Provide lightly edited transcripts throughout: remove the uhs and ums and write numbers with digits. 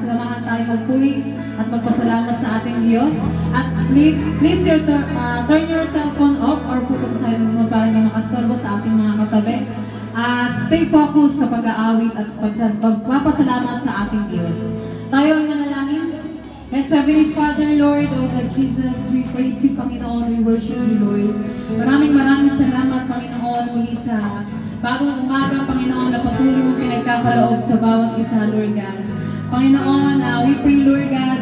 samahan tayo magpuy at magpasalamat sa ating Diyos. At please turn your cell phone off or put on silent mode para hindi makastorbo sa ating mga katabi. At stay focused sa pag-aawit at pagpapasalamat sa ating Diyos. Tayo ay manalangin. Yes, Heavenly Father, Lord, O God Jesus, we praise you, Panginoon, we worship you, Lord. Maraming salamat, Panginoon, muli sa bagong umaga, Panginoon, na patuloy mo pinagkakaloob sa bawat isa, Lord God. Panginoon, we pray, Lord God,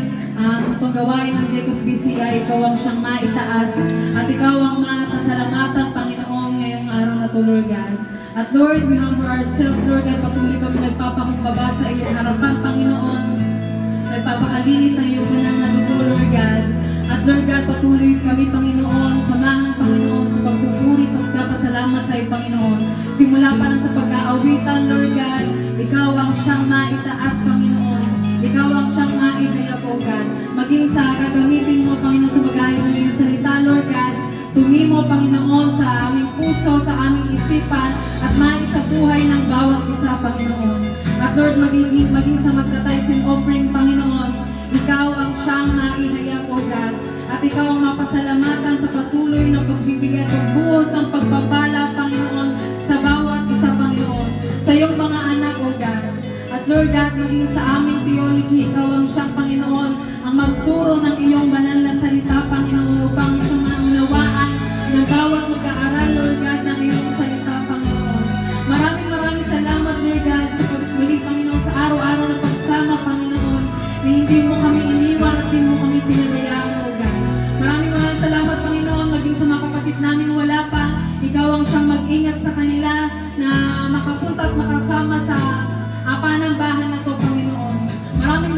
itong gawain ng Jacob's BCI, ikaw ang siyang maitaas, at ikaw ang manapasalamatan, Panginoon, ngayong araw na to, Lord God. At Lord, we humble ourselves, Lord God, patuloy kami nagpapakumbaba sa iyong harapan, Panginoon. Nagpapakalinis ang iyong banal na dugo, Lord God. At Lord God, patuloy kami, Panginoon, samahan, Panginoon, sa pagpupuri at pagpapasalamat sa iyo, Panginoon. Simula pa lang sa pag-aawitan, Lord God, ikaw ang siyang maitaas, Panginoon. Ikaw ang siyang maitaya, po, God. Maging sa gagamitin mo, Panginoon, sa mag-ahit ng iyong salita, Lord God. Tumimo, Panginoon, sa aming puso, sa aming isipan, at maisabuhay ng bawat isa, Panginoon. At Lord, maging sa magta-tithes and offering, Panginoon, ikaw ang siyang maihaya, po, God. At ikaw ang mapasalamatan sa patuloy na pagbibigay at buhos ng pagpapala, Panginoon, sa bawat isa, Panginoon, sa iyong mga anak, po, God. At Lord God, maging sa aming theology, ikaw ang siyang, Panginoon, ang magturo ng iyong banal na salita, Panginoon, upang isang maunawaan ng bawat mag-aaral, Lord God, ng iyong salita, Panginoon. Maraming salamat, Lord God, sa pagmuli, Panginoon, sa araw-araw na pagsama, Panginoon, na hindi mo kami iniwan at hindi mo kami pinabayaan, Lord God. Maraming salamat, Panginoon, maging sa mga kapatid namin wala pa, ikaw ang siyang mag-ingat sa kanila na makapunta at makasama sa panambahan na to, Panginoon. Maraming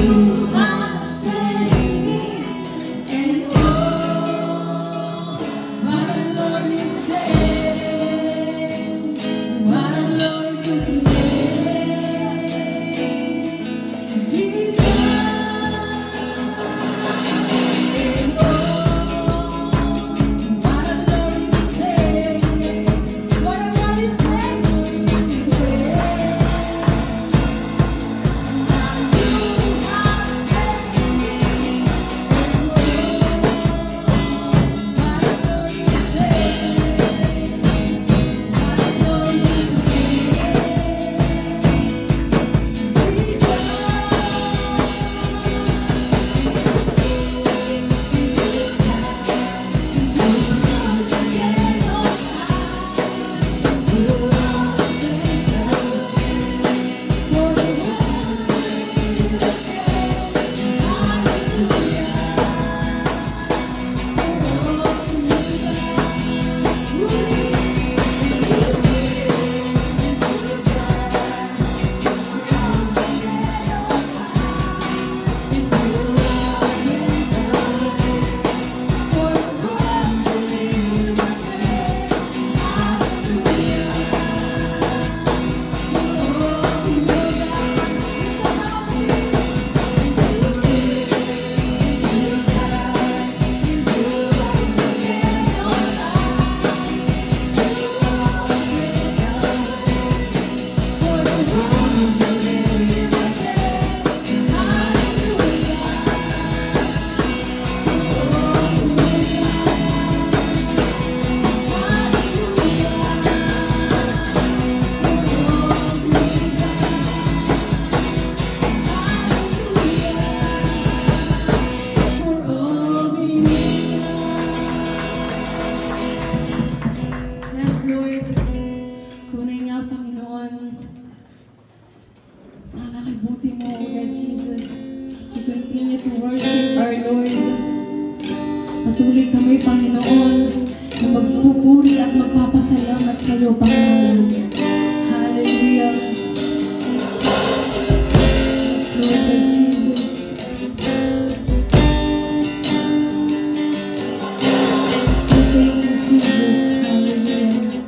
are saving, and oh, what a Lord is saying, what a Lord is saying, Jesus. And oh, what a Lord is saying, what a Lord is saying, is Yes, Lord. Tunay nga, Panginoon. Nakakibuti mo, O Lord Jesus. We continue to worship our Lord. Patuloy kami, Panginoon, na magpupuri at magpapasalamat sa iyo, Panginoon. Hallelujah. Yes, Lord Jesus. Thank you, Jesus. Hallelujah.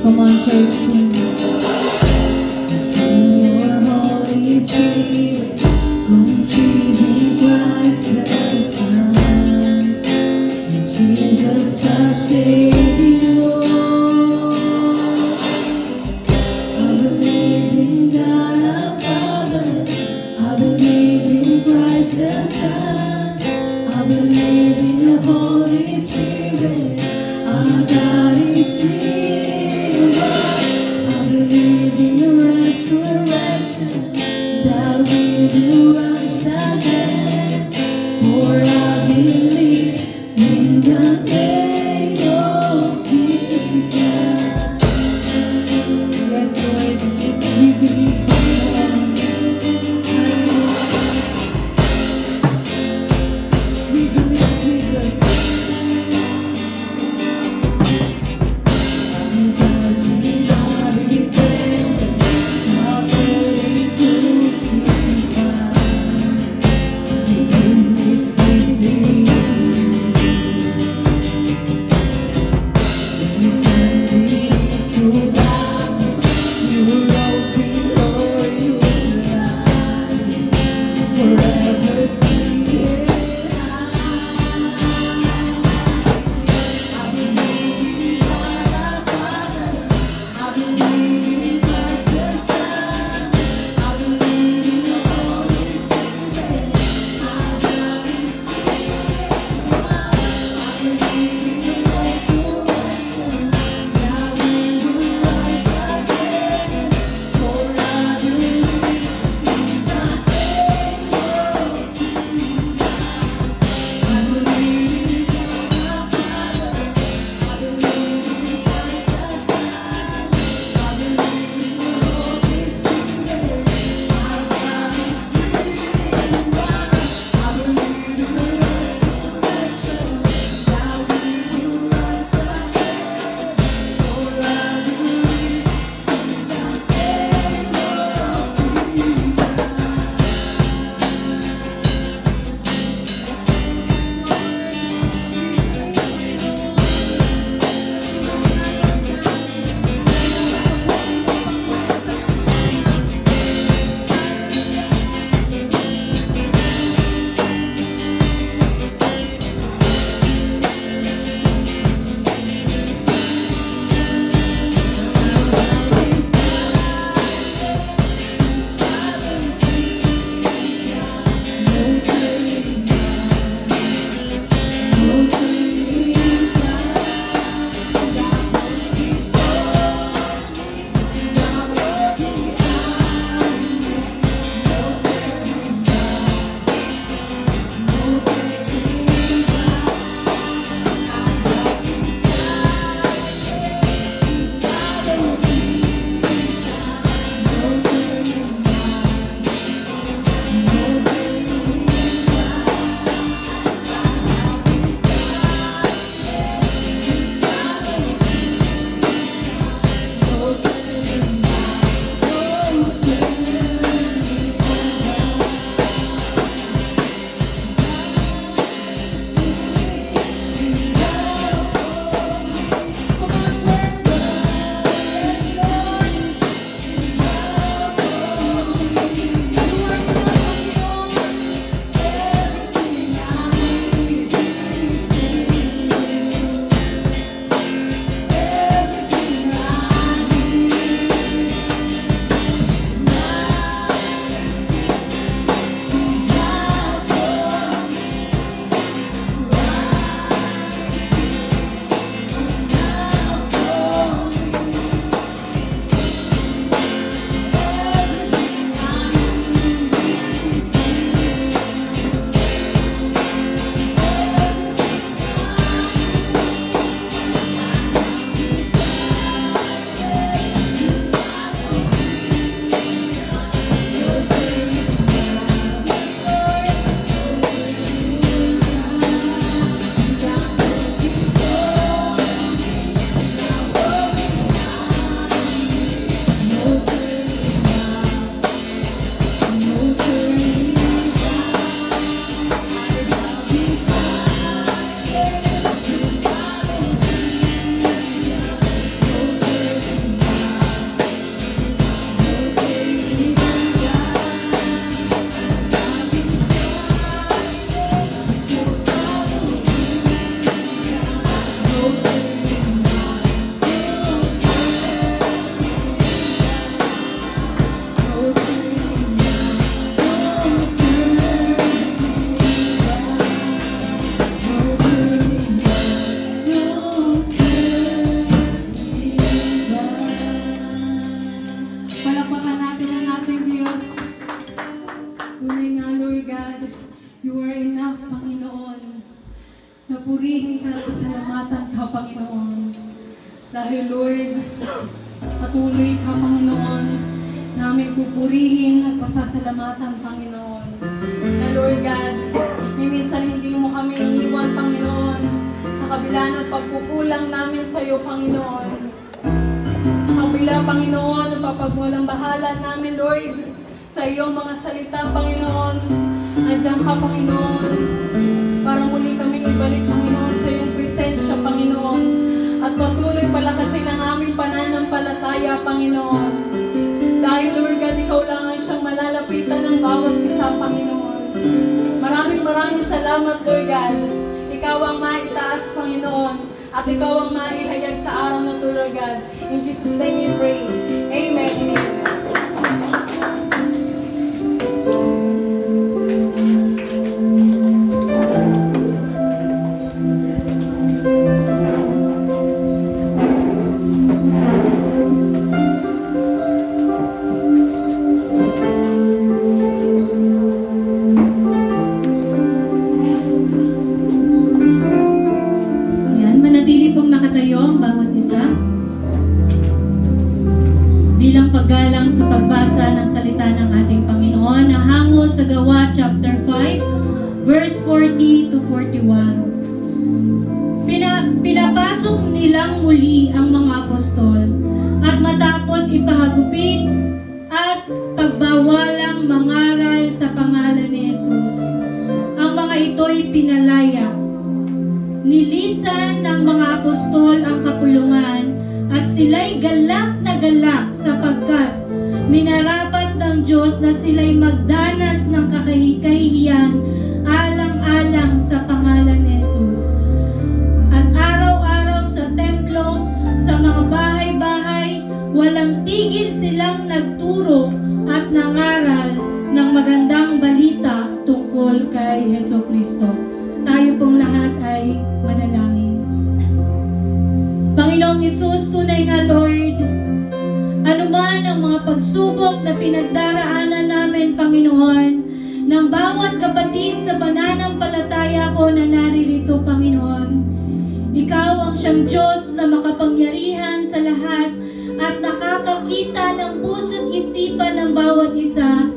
Come on, church, sing. Your Holy Spirit, conceiving Christ the Son, Jesus the Savior. I believe in God our Father, I believe in Christ the Son, I believe in the Holy Spirit, our God is real. I believe in the resurrection, that we will rise again. For I believe in the name of Jesus. Yes, Lord, we believe. We believe Jesus. You rose in glory. Dahil Lord, patuloy ka, Panginoon, namin pupurihin at pasasalamatan, Panginoon. Na Lord God, minsan hindi mo kami iniwan, Panginoon, sa kabila ng pagkukulang namin sa iyo, Panginoon. Sa kabila, Panginoon, ng papagwalang bahala namin, Lord, sa iyong mga salita, Panginoon. Nandiyan ka, Panginoon, para muli kaming ibalik, Panginoon, sa iyong presensya, Panginoon. At patuloy palakasin ang aming pananampalataya, Panginoon. Dahil, Lord God, ikaw lang ang siyang malalapitan ng bawat isa, Panginoon. Maraming salamat, Lord God. Ikaw ang maitaas, Panginoon. At ikaw ang maihayag sa araw na ito, Lord God. In Jesus' name we pray. Amen and amen. Manatili pong nakatayo ang bawat isa bilang paggalang sa pagbasa ng salita ng ating Panginoon na hango sa Gawa chapter 5 verse 40 to 41. Pinapasok nilang muli ang mga apostol at matapos ipahagupit at pagbawalang mangaral sa pangalan ni Jesus, ang mga ito'y pinalaya. Nilisan ng mga apostol ang kapulungan at sila'y galak na galak sapagkat minarapat ng Diyos na sila'y magdanas ng kahihiyan alang-alang sa pangalan ni Jesus. At araw-araw sa templo, sa mga bahay-bahay, walang tigil silang nagturo at nangaral ng magandang balita tungkol kay Jesucristo. Tayo pong lahat ay manalangin. Panginoong Hesus, tunay nga Lord, anuman ang mga pagsubok na pinagdaraanan namin, Panginoon, ng bawat kapatid sa pananampalataya ko na naririto, Panginoon. Ikaw ang siyang Diyos na makapangyarihan sa lahat at nakakakita ng puso't isipan ng bawat isa.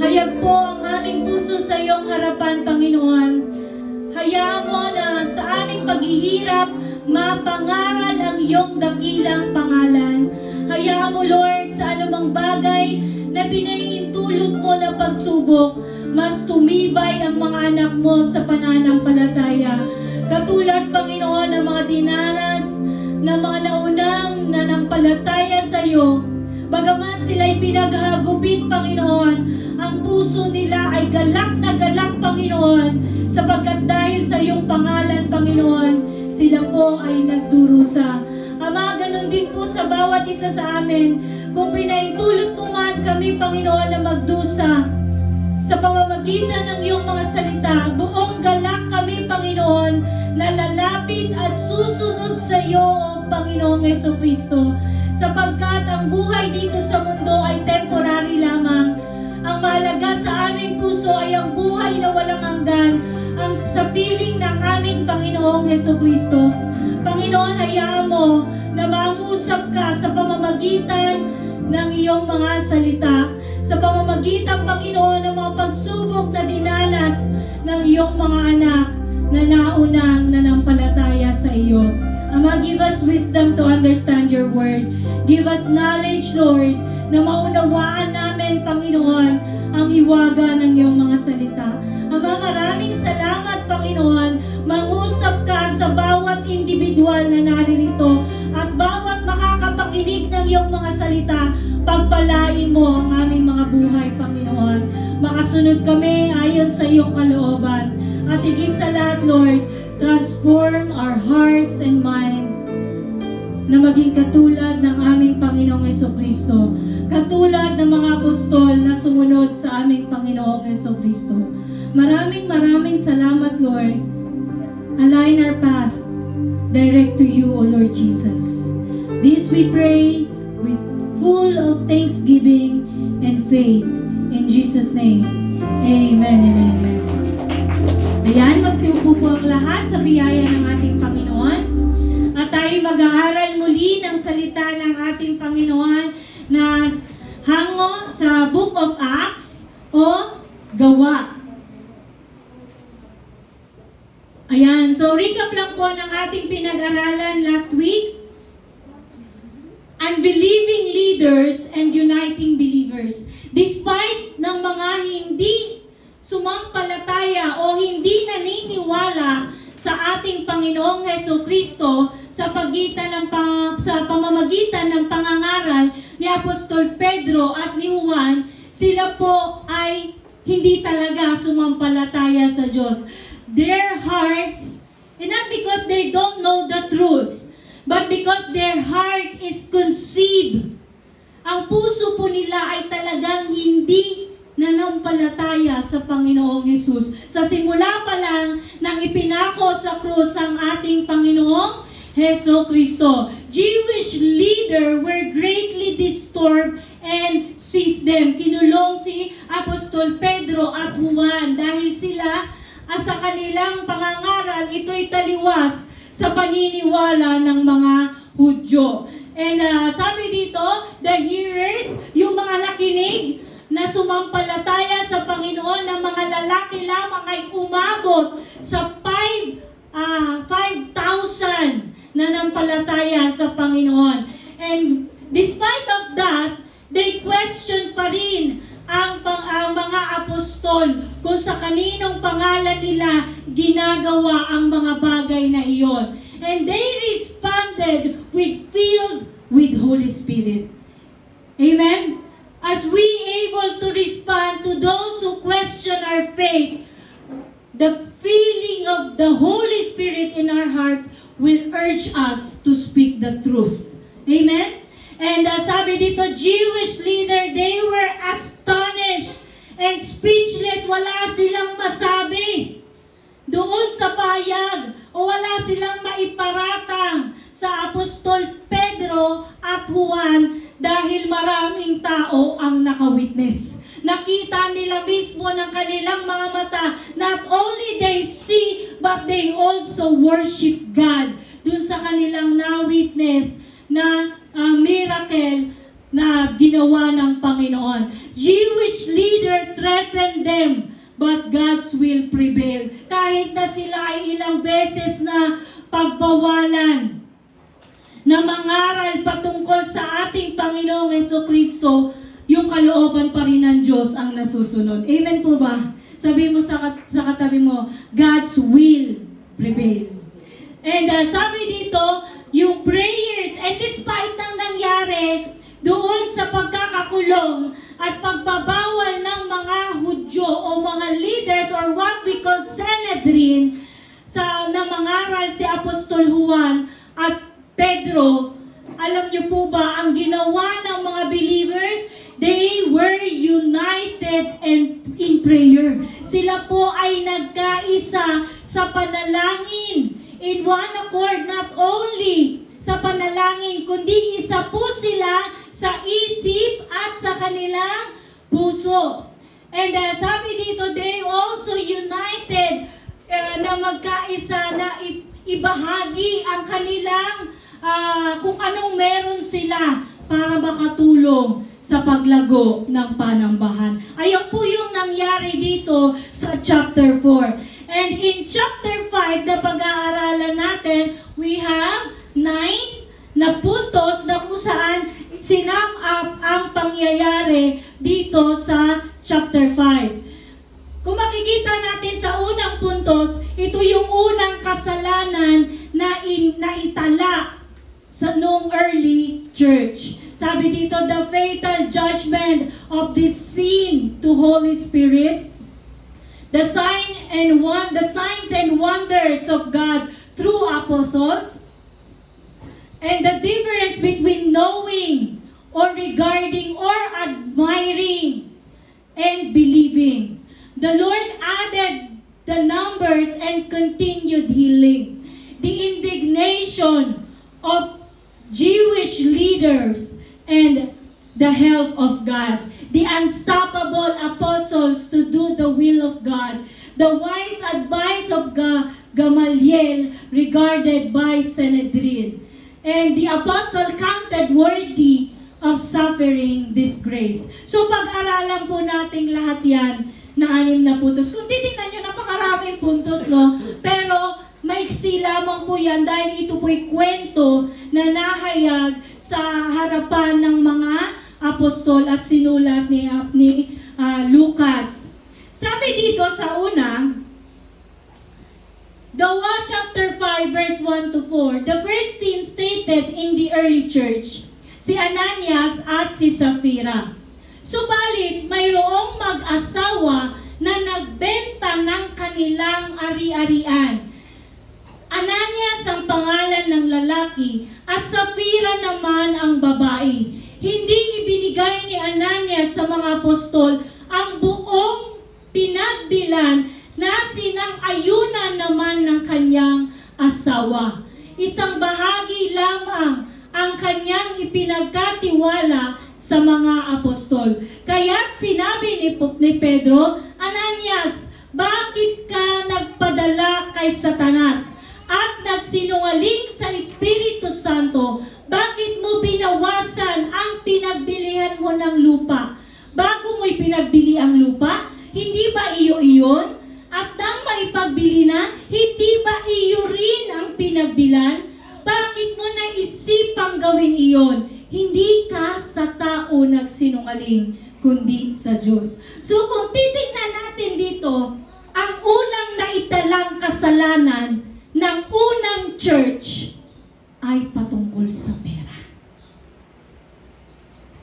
Hayag po ang aming puso sa iyong harapan, Panginoon. Hayaan mo na sa aming paghihirap, mapangaral ang iyong dakilang pangalan. Hayaan mo, Lord, sa anumang bagay na pinahihintulot mo ng pagsubok, mas tumibay ang mga anak mo sa pananampalataya. Katulad, Panginoon, ng mga dinanas ng mga naunang nanampalataya sa iyo, bagaman sila'y pinaghagupit, Panginoon, ang puso nila ay galak na galak, Panginoon, sapagkat dahil sa iyong pangalan, Panginoon, sila po ay nagdurusa. Ama, ganun din po sa bawat isa sa amin. Kung pinahintulot mo man kami, Panginoon, na magdusa sa pamamagitan ng iyong mga salita, buong galak kami, Panginoon, na lalapit at susunod sa iyo, Panginoong Jesucristo, sapagkat ang buhay dito sa mundo ay temporary lamang. Ang mahalaga sa aming puso ay ang buhay na walang hanggan, ang sa piling ng aming Panginoong Jesucristo. Panginoon, hayaan mo na mangusap ka sa pamamagitan ng iyong mga salita, sa pamamagitan, Panginoon, ng mga pagsubok na dinanas ng iyong mga anak na naunang nanampalataya sa iyo. Ama, give us wisdom to understand your word. Give us knowledge, Lord, na maunawaan namin, Panginoon, ang hiwaga ng iyong mga salita. Ama, maraming salamat, Panginoon. Mangusap ka sa bawat individual na naririto at bawat makakapakinig ng iyong mga salita. Pagpalain mo ang aming mga buhay, Panginoon. Makasunod kami ayon sa iyong kalooban. At higit sa lahat, Lord, transform our hearts and minds na maging katulad ng aming Panginoong Jesucristo. Katulad ng mga apostol na sumunod sa aming Panginoong Jesucristo. Maraming salamat, Lord. Align our path direct to you, O Lord Jesus. This we pray with full of thanksgiving and faith. In Jesus' name, amen and amen. Ayan, magsiupo po ang lahat sa biyaya ng ating Panginoon. At tayo ay mag-aaral muli ng salita ng ating Panginoon na hango sa Book of Acts o Gawa. Ayan, so recap lang po ng ating pinag-aralan last week. Unbelieving leaders and uniting believers. Despite ng mga hindi sumampalataya o hindi naniniwala sa ating Panginoong Hesukristo sa pamamagitan ng pangangaral ni Apostol Pedro at ni Juan, sila po ay hindi talaga sumampalataya sa Diyos. Their hearts, and not because they don't know the truth, but because their heart is conceived. Ang puso po nila ay talagang hindi nanampalataya sa Panginoong Hesus. Sa simula pa lang nang ipinako sa krus ang ating Panginoong Hesukristo, Jewish leaders were greatly disturbed and seized them. Kinulong si Apostol Pedro at Juan dahil sila sa kanilang pangangaral, ito'y taliwas sa paniniwala ng mga Hudyo. And sabi dito, the hearers, yung mga nakinig na sumampalataya sa Panginoon, ng mga lalaki lamang ay umabot sa 5,000 na nampalataya sa Panginoon. And despite of that, they question pa rin ang mga apostol kung sa kaninong pangalan nila ginagawa ang mga bagay na iyon. And they responded filled with Holy Spirit. Amen? As we able to respond to those who question our faith, the feeling of the Holy Spirit in our hearts will urge us to speak the truth. Amen? And sabi dito, Jewish leader, they were astonished and speechless. Wala silang masabi doon sa pahayag o wala silang maiparatang sa Apostol Pedro at Juan dahil maraming tao ang nakawitness. Nakita nila mismo ng kanilang mga mata, not only they see, but they also worship God dun sa kanilang na-witness na miracle na ginawa ng Panginoon. Jewish leader threatened them, but God's will prevail. Kahit na sila ay ilang beses na pagbawalan na mangaral patungkol sa ating Panginoong Hesukristo, yung kalooban pa rin ng Diyos ang nasusunod. Amen po ba? Sabi mo sa katabi mo, God's will prevail. And sabi dito, yung prayers, and despite ng nangyari doon sa pagkakakulong at pagbabawal ng mga Hudyo o mga leaders or what we call Sanhedrin na mangaral si Apostol Juan at Pedro, alam niyo po ba ang ginawa ng mga believers? They were united and in prayer. Sila po ay nagkaisa sa panalangin. In one accord, not only sa panalangin, kundi isa po sila sa isip at sa kanilang puso. And sabi dito, they also united na magkaisa na ibahagi ang kanilang kung anong meron sila para makatulong sa paglago ng panambahan. Ayan po yung nangyari dito sa chapter 4. And in chapter 5 na pag-aaralan natin, we have 9 na puntos na kung saan sinam up ang pangyayari dito sa chapter 5. Kung makikita natin sa unang puntos, ito yung unang kasalanan na itala sa noong early church. Sabi dito, the fatal judgment of this sin to Holy Spirit, the signs and wonders of God through apostles, and the difference between knowing or regarding or admiring and believing. The Lord added the numbers and continued healing. The indignation of Jewish leaders and the help of God. The unstoppable apostles to do the will of God. The wise advice of Gamaliel regarded by Sanhedrin. and the apostle counted worthy of suffering disgrace. So pag-aralan po natin lahat yan na 6 na puntos. Kung titingnan nyo, napakaraming puntos, no? Pero maiksi lamang po yan dahil ito po'y kwento na nahayag sa harapan ng mga apostol at sinulat ni Lucas. Sabi dito sa una, Gawa chapter 5 verse 1 to 4, the first thing stated in the early church, si Ananias at si Sapphira. Subalit, mayroong mag-asawa na nagbenta ng kanilang ari-arian. Ananias ang pangalan ng lalaki at Sapphira naman ang babae. Hindi ibinigay ni Ananias sa mga apostol ang buong pinagbilan na sinang-ayunan naman ng kanyang asawa. Isang bahagi lamang ang kanyang ipinagkatiwala sa mga apostol. Kaya't sinabi ni Pedro, Ananias, bakit ka nagpadala kay Satanas at nagsinungaling sa Espiritu Santo? Bakit mo binawasan ang pinagbilihan mo ng lupa? Bago mo'y pinagbili ang lupa, hindi ba iyo iyon? At nang maipagbili na, hindi ba iyo rin ang pinagbilan? Bakit mo naisipang gawin iyon? Hindi ka sa tao nagsinungaling, kundi sa Diyos. So kung titingnan natin dito, ang unang naitalang kasalanan ng unang church ay patungkol sa pera.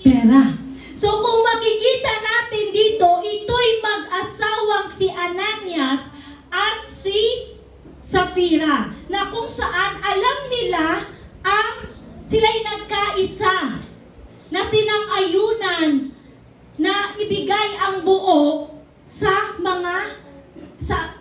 Pera. So kung makikita natin dito, ito'y mag-asawang si Ananias at si Sapphira, na kung saan alam nila ang sila'y nagkaisa, na sinang-ayunan na ibigay ang buo sa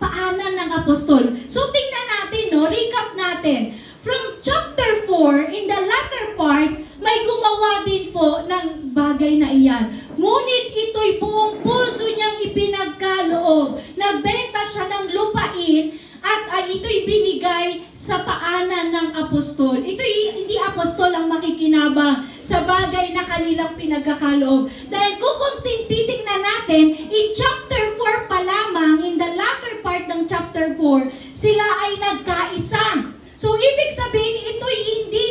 paanan ng apostol. So tingnan natin, no? Recap natin. From chapter 4, in the latter part, may gumawa din po ng bagay na iyan. Ngunit ito'y buong puso niyang ipinagkaloob. Nagbenta siya ng lupain at ito'y binigay sa paanan ng apostol. Ito'y hindi apostol ang makikinabang sa bagay na kanilang pinagkakaloob. Dahil kung titingnan natin, in chapter 4 pa lamang, in the latter part ng chapter 4, sila ay nagkaisa. So, ibig sabihin, ito'y hindi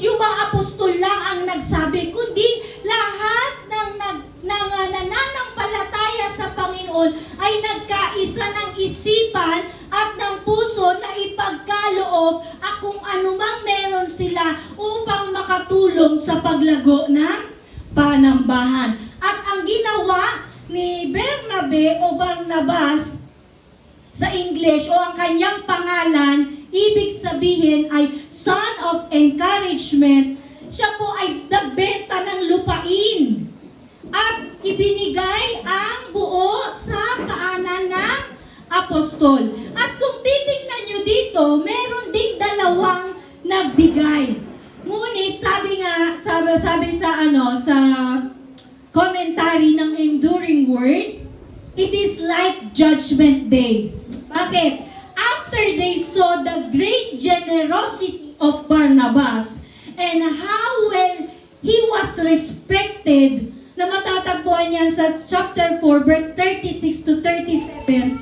yung mga apostol lang ang nagsabi, kundi lahat ng nananampalataya sa Panginoon ay nagkaisa ng isipan at ng puso na ipagkaloob kung anumang meron sila upang makatulong sa paglago ng panambahan. At ang ginawa ni Bernabe o Barnabas sa English o ang kanyang pangalan, ibig sabihin ay son of encouragement. Siya po ay nagbenta ng lupain at ibinigay ang buo sa paanan ng apostol. At kung titingnan nyo dito, meron ding dalawang nagbigay. Ngunit sabi sa commentary ng Enduring Word, it is like Judgment Day. Bakit? After they saw the great generosity of Barnabas and how well he was respected, na matatagpuan yan sa chapter 4, verse 36 to 37,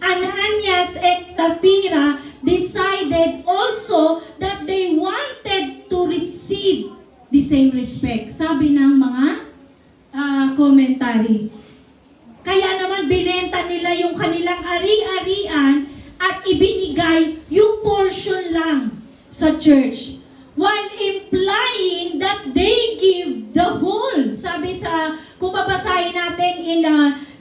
Ananias and Sapphira decided also that they wanted to receive the same respect. Sabi ng mga commentary. Kaya naman binenta nila yung kanilang ari-arian at ibinigay yung portion lang sa church. While implying that they give the whole. Sabi kung babasahin natin in the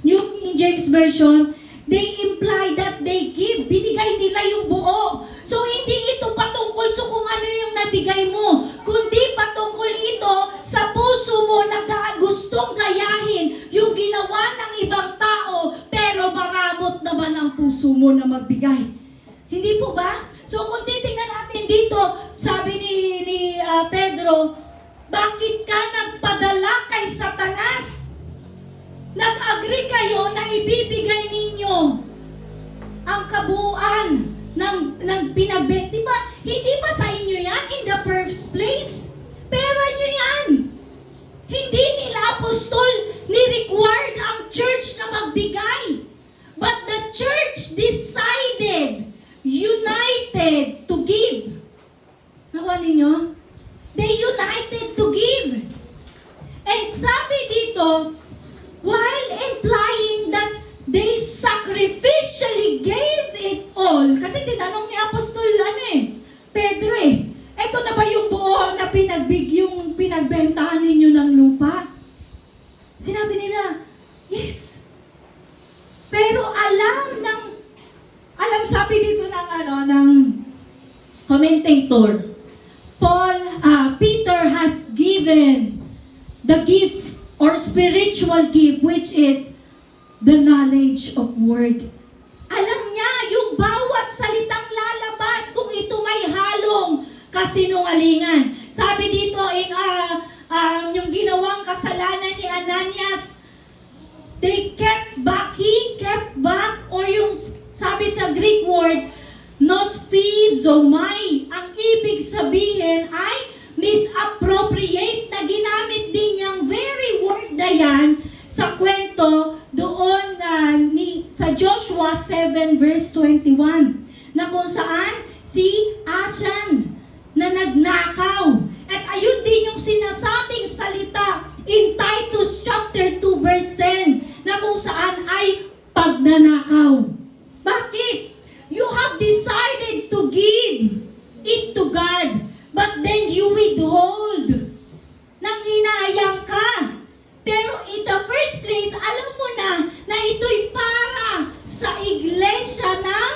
New King James Version, they imply that they give. Binigay nila yung buo. So hindi ito patungkol sa kung ano yung nabigay mo, kundi patungkol ito sa puso mo na gustong gayahin yung ginawa ng ibang tao, pero maramot naman ang puso mo na magbigay. Hindi po ba? So kung titingnan natin dito, sabi ni Pedro, bakit ka nagpadala kay Satanas? Nag-agree kayo na ibibigay ninyo ang kabuuan ng pinagbenta. Di ba? Hindi ba sa inyo yan in the first place? Pera nyo yan. Hindi nila apostol ni-required ang church na magbigay. But the church decided, united to give. Nakuha ninyo? They united to give. And sabi dito, while implying that they sacrificially gave it all. Kasi tinanong ni Apostol Pedro eto na ba yung buo na yung pinagbentahan ninyo ng lupa? Sinabi nila, yes. Pero alam sabi dito ng commentator, Peter has given the gift or spiritual gift, which is the knowledge of word. Alam niya yung bawat salitang lalabas kung ito may halong kasinungalingan. Sabi dito yung ginawang kasalanan ni Ananias, he kept back, or yung sabi sa Greek word, nospizomai. Ang ibig sabihin ay misappropriate, na ginamit din yung very word na yan sa kwento doon sa Joshua 7 verse 21, na kung saan si Achan na nagnakaw. At ayun din yung sinasabing salita in Titus chapter 2 verse 10, na kung saan ay pagnanakaw. Bakit? You have decided to give it to God, but then you withhold. Nang hinayang ka. Pero in the first place, alam mo na ito'y para sa iglesia ng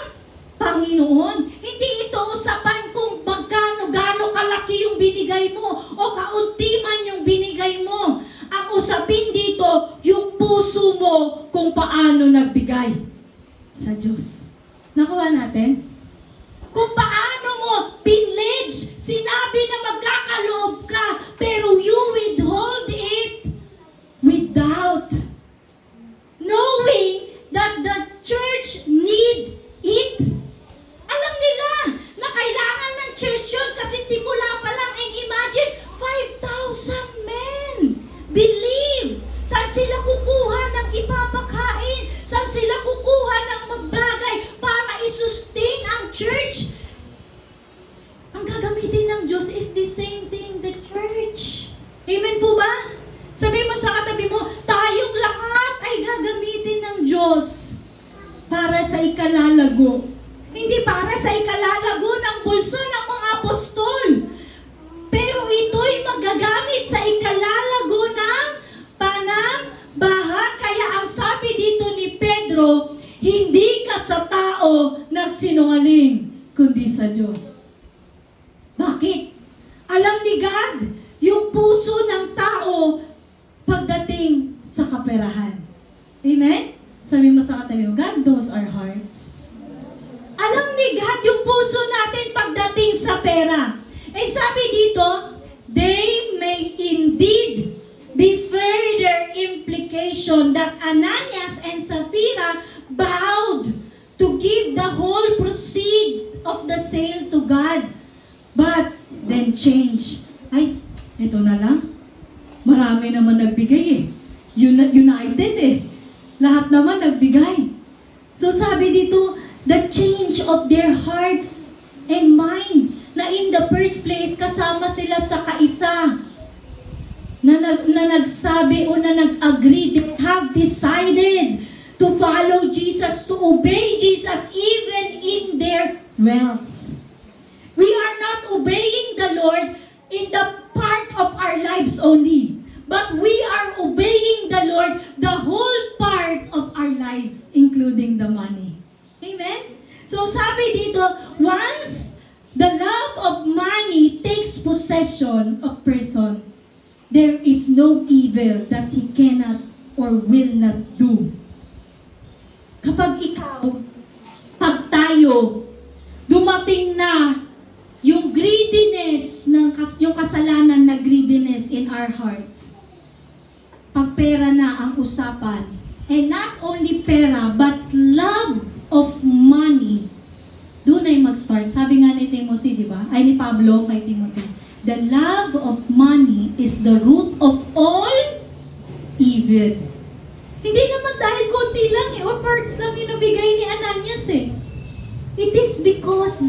Panginoon. Hindi ito usapan kung gaano kalaki yung binigay mo o kaunti man yung binigay mo. Ang usapin dito, yung puso mo kung paano nagbigay sa Diyos. Nakuha natin? Kung paano mo pinledge, sinabi na magkakaloob ka, pero you withhold it without knowing that the church need it. Alam nila na kailangan ng church yun kasi simula pa lang, and imagine 5,000 men believe. Saan sila kukuha ng ipapakain? Saan sila kukuha ng magbagay para i-sustain ang church? Ang gagamitin ng Diyos is the same thing, the church. Amen po ba? Sabi mo sa katabi mo, tayong lahat ay gagamitin ng Diyos para sa ikalalago. Hindi para sa ikalalago ng bulso ng mga apostol. Pero ito'y magagamit sa ikalalago ng panambahan. Kaya ang sabi dito ni Pedro, hindi ka sa tao nagsinungaling, kundi sa Diyos. Bakit? Alam ni God yung puso ng tao pagdating sa kaperahan. Amen? Sabi mo sa katabi mo, God knows our hearts. Alam ni God yung puso natin pagdating sa pera. And sabi dito, they may indeed be further implication that Ananias and Sapphira vowed to give the whole proceed of the sale to God. But then change. Ay, ito na lang. Marami naman nagbigay United Lahat naman nagbigay. So sabi dito, the change of their hearts and mind, na in the first place, kasama sila sa kaisa, na nagsabi o na nag-agree, they have decided to follow Jesus, to obey Jesus even in their wealth. We are not obeying the Lord in the part of our lives only, but we are obeying the Lord the whole part of our lives, including the money. Amen? So sabi dito, once the love of money takes possession of person, there is no evil that he cannot or will not do. Kapag pag tayo, dumating na yung greediness, yung kasalanan na greediness in our hearts, pag pera na ang usapan, and not only pera, but love of money, doon ay start. Sabi nga ni Timothy, di ba? Ay, ni Pablo kay Timothy. The love of money is the root of all evil. Hindi naman dahil konti lang or parts lang yung nabigay ni Ananias eh. It is because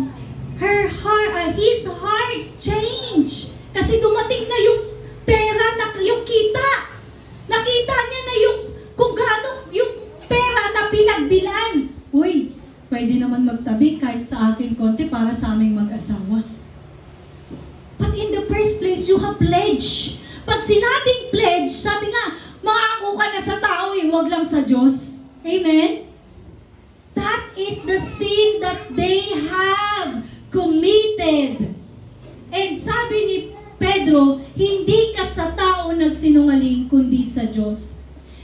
his heart changed. Kasi dumating na yung pera, yung kita. Nakita niya na yung kung gaano yung pera na pinagbilan. Uy, pwede naman magtabi kahit sa akin konti para sa aming mag-asawa. But in the first place, you have pledge. Pag sinabing pledge, sabi nga, mangako ka na sa tao eh, wag lang sa Diyos. Amen? That is the sin that they have committed. And sabi ni Pedro, hindi ka sa tao nagsinungaling, kundi sa Diyos.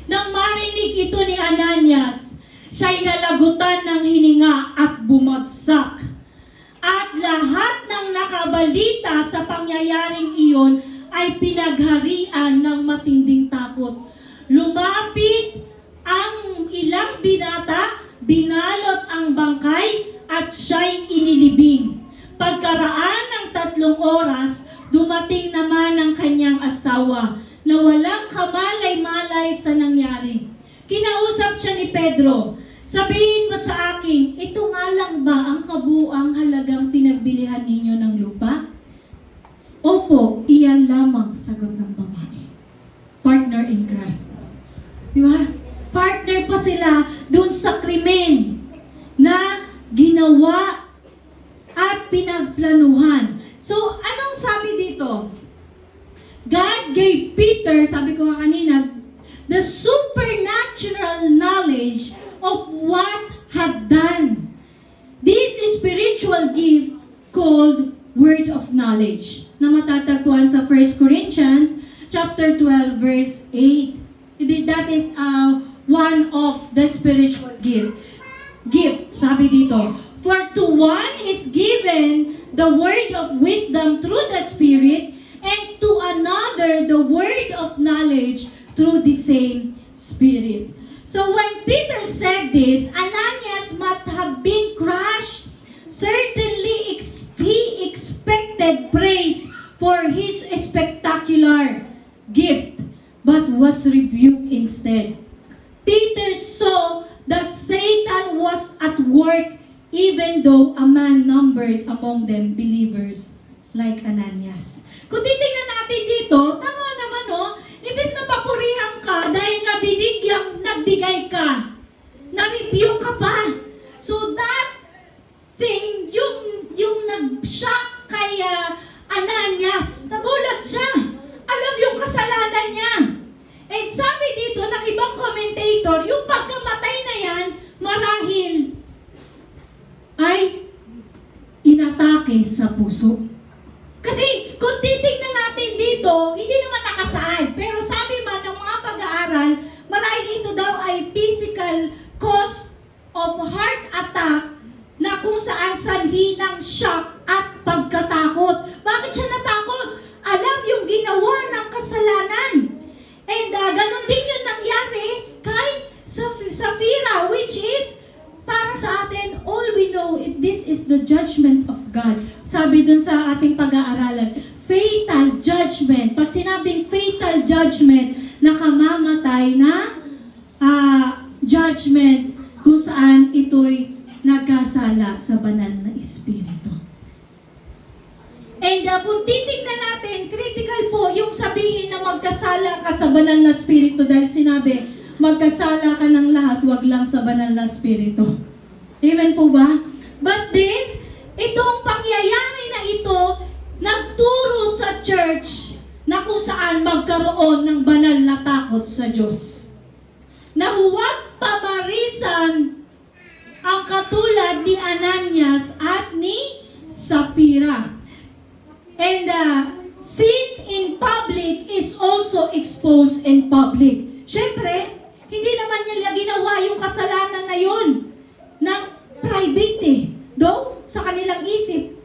Nang marinig ito ni Ananias, siya'y nalagutan ng hininga at bumagsak. At lahat ng nakabalita sa pangyayaring iyon ay pinagharian ng matinding takot. Lumapit ang ilang binata, binalot ang bangkay at siya'y inilibing. Pagkaraan ng 3 oras, dumating naman ang kanyang asawa na walang kamalay-malay sa nangyari. Kinausap siya ni Pedro, sabihin mo sa akin, ito nga lang ba ang kabuang halagang pinagbilihan ninyo ng lupa? Opo, iyan lamang, sagot ng babae. Partner in crime. Di ba? Partner pa sila dun sa krimen na ginawa at pinagplanuhan. So, anong sabi dito? God gave Peter, sabi ko nga kanina, the supernatural knowledge of what had done. This spiritual gift called word of knowledge na matatagpuan sa 1 Corinthians chapter 12 verse 8. That is one of the spiritual gift, sabi dito. For to one is given the word of wisdom through the Spirit, and to another the word of knowledge through the same Spirit. So when Peter said this, Ananias must have been crushed. Certainly he expected praise for his spectacular gift, but was rebuked instead. Peter saw that Satan was at work even though a man numbered among them believers like Ananias. Kung titingnan natin dito, tama naman imbes na papurihan ka dahil nga nagbigay ka, na-review ka pa. So that thing, yung nag-shock kay Ananias, nagulat siya. Alam yung kasalanan niya. And sabi dito ng ibang commentator, yung pagkamatay na yan, marahil ay inatake sa puso. Kasi kung titignan natin dito, hindi naman nakasaad. Pero sabi man ng mga pag-aaral, marahil ito daw ay physical cause of heart attack na kung saan sanhi ng shock at pagkatakot. Bakit siya natakot? Alam yung ginawa ng kasalanan. And ganun din yung nangyari kay Sapphira, which is para sa atin, all we know, this is the judgment of God. Sabi dun sa ating pag-aaralan, fatal judgment. Pag sinabing fatal judgment, nakamamatay na judgment kung saan ito'y nagkasala sa banal na Espiritu. And kung titignan natin, critical po yung sabihin na magkasala ka sa banal na Espiritu dahil sinabi, magkasala ka ng lahat, wag lang sa banal na Espiritu. Amen po ba? But then, itong pangyayari na ito, nagturo sa church na kung saan magkaroon ng banal na takot sa Diyos. Na huwag pamarisan ang katulad ni Ananias at ni Sapphira. And sin in public is also exposed in public. Siyempre, hindi naman nila ginawa yung kasalanan na yun ng private Though, sa kanilang isip,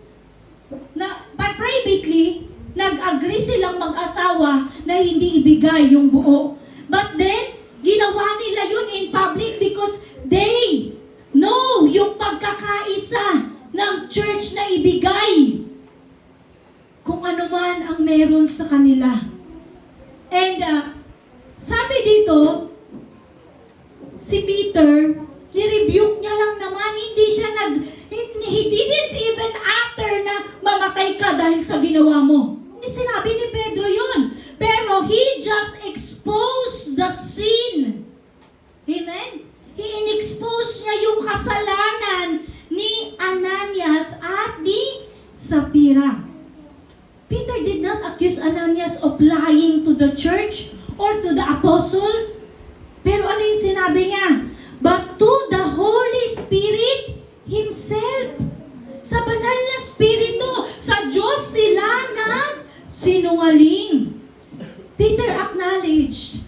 na privately, nag-agree silang mag-asawa na hindi ibigay yung buo. But then, ginawa nila yun in public because they know yung pagkakaisa ng church meron sa kanila. And sabi dito, si Peter, ni-rebuke niya lang naman, he didn't even utter na mamatay ka dahil sa ginawa mo. Hindi sinabi ni Pedro yon. Pero he just exposed the sin. Amen? He in-expose niya yung kasalanan ni Ananias at ni Sapphira. Peter did not accuse Ananias of lying to the church or to the apostles. Pero ano yung sinabi niya? But to the Holy Spirit Himself. Sa banal na Espiritu, sa Diyos sila nagsinungaling. Peter acknowledged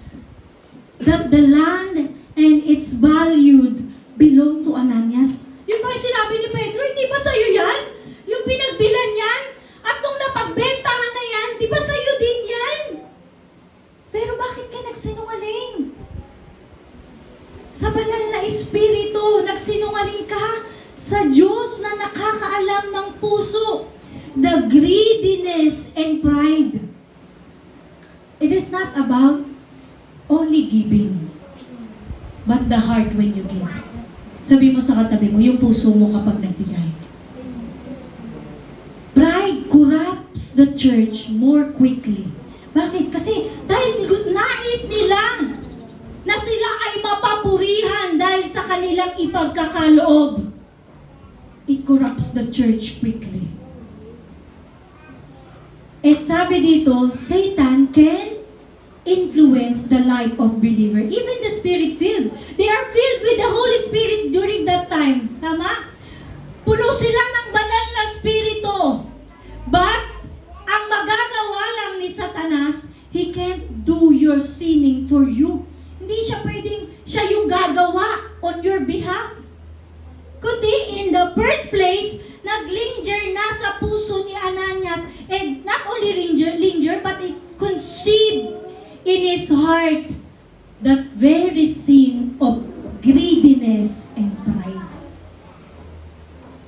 that the land and its valued belong to Ananias. Yung ba yung sinabi ni Pedro, hindi ba sa'yo yan? Yung pinagbilan yan? At nung napagbentahan na yan, di ba sa'yo din yan? Pero bakit ka nagsinungaling? Sa banal na Espiritu, nagsinungaling ka sa Diyos na nakakaalam ng puso. The greediness and pride. It is not about only giving, but the heart when you give. Sabi mo sa katabi mo, yung puso mo kapag nagbigay. Pride corrupts the church more quickly. Bakit? Kasi dahil nais nila na sila ay mapapurihan dahil sa kanilang ipagkakaloob. It corrupts the church quickly. At sabi dito, Satan can influence the life of believer. Even the Spirit-filled. They are filled with the Holy Spirit during that time. Tama? Puno sila ng banal na Espiritu. But, ang magagawa lang ni Satanas, he can't do your sinning for you. Hindi siya pwedeng, siya yung gagawa on your behalf. Kundi, in the first place, naglinger na sa puso ni Ananias, and not only linger, but it conceived in his heart that very sin of greediness and pride.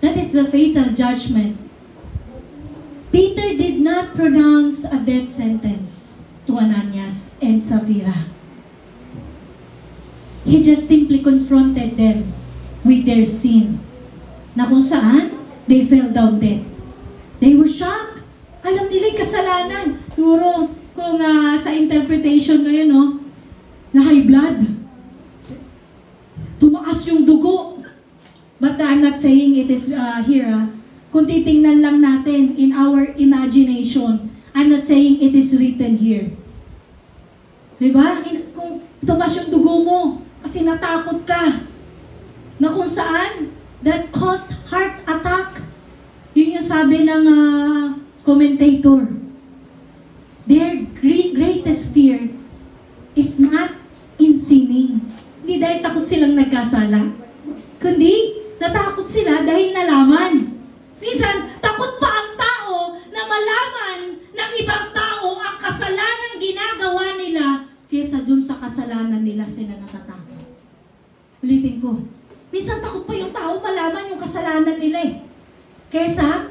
That is the fatal judgment. Peter did not pronounce a death sentence to Ananias and Sapphira. He just simply confronted them with their sin. Na kung saan, they fell down dead. They were shocked. Alam nila yung kasalanan. Siguro, kung sa interpretation na yun, no, na high blood. Tumaas yung dugo. But I'm not saying it is here. Kung titingnan lang natin in our imagination, I'm not saying it is written here. Diba? Kung tumaas yung dugo mo, kasi natakot ka, na kung saan, that caused heart attack. Yun yung sabi ng commentator. Their greatest fear is not in sinning. Hindi dahil takot silang nagkasala. Kundi, natakot sila dahil nalaman. Minsan, takot pa ang tao na malaman ng ibang tao ang kasalanan ginagawa nila kaysa dun sa kasalanan nila sila natatakot. Ulitin ko. Minsan takot pa yung tao malaman yung kasalanan nila eh. Kesa,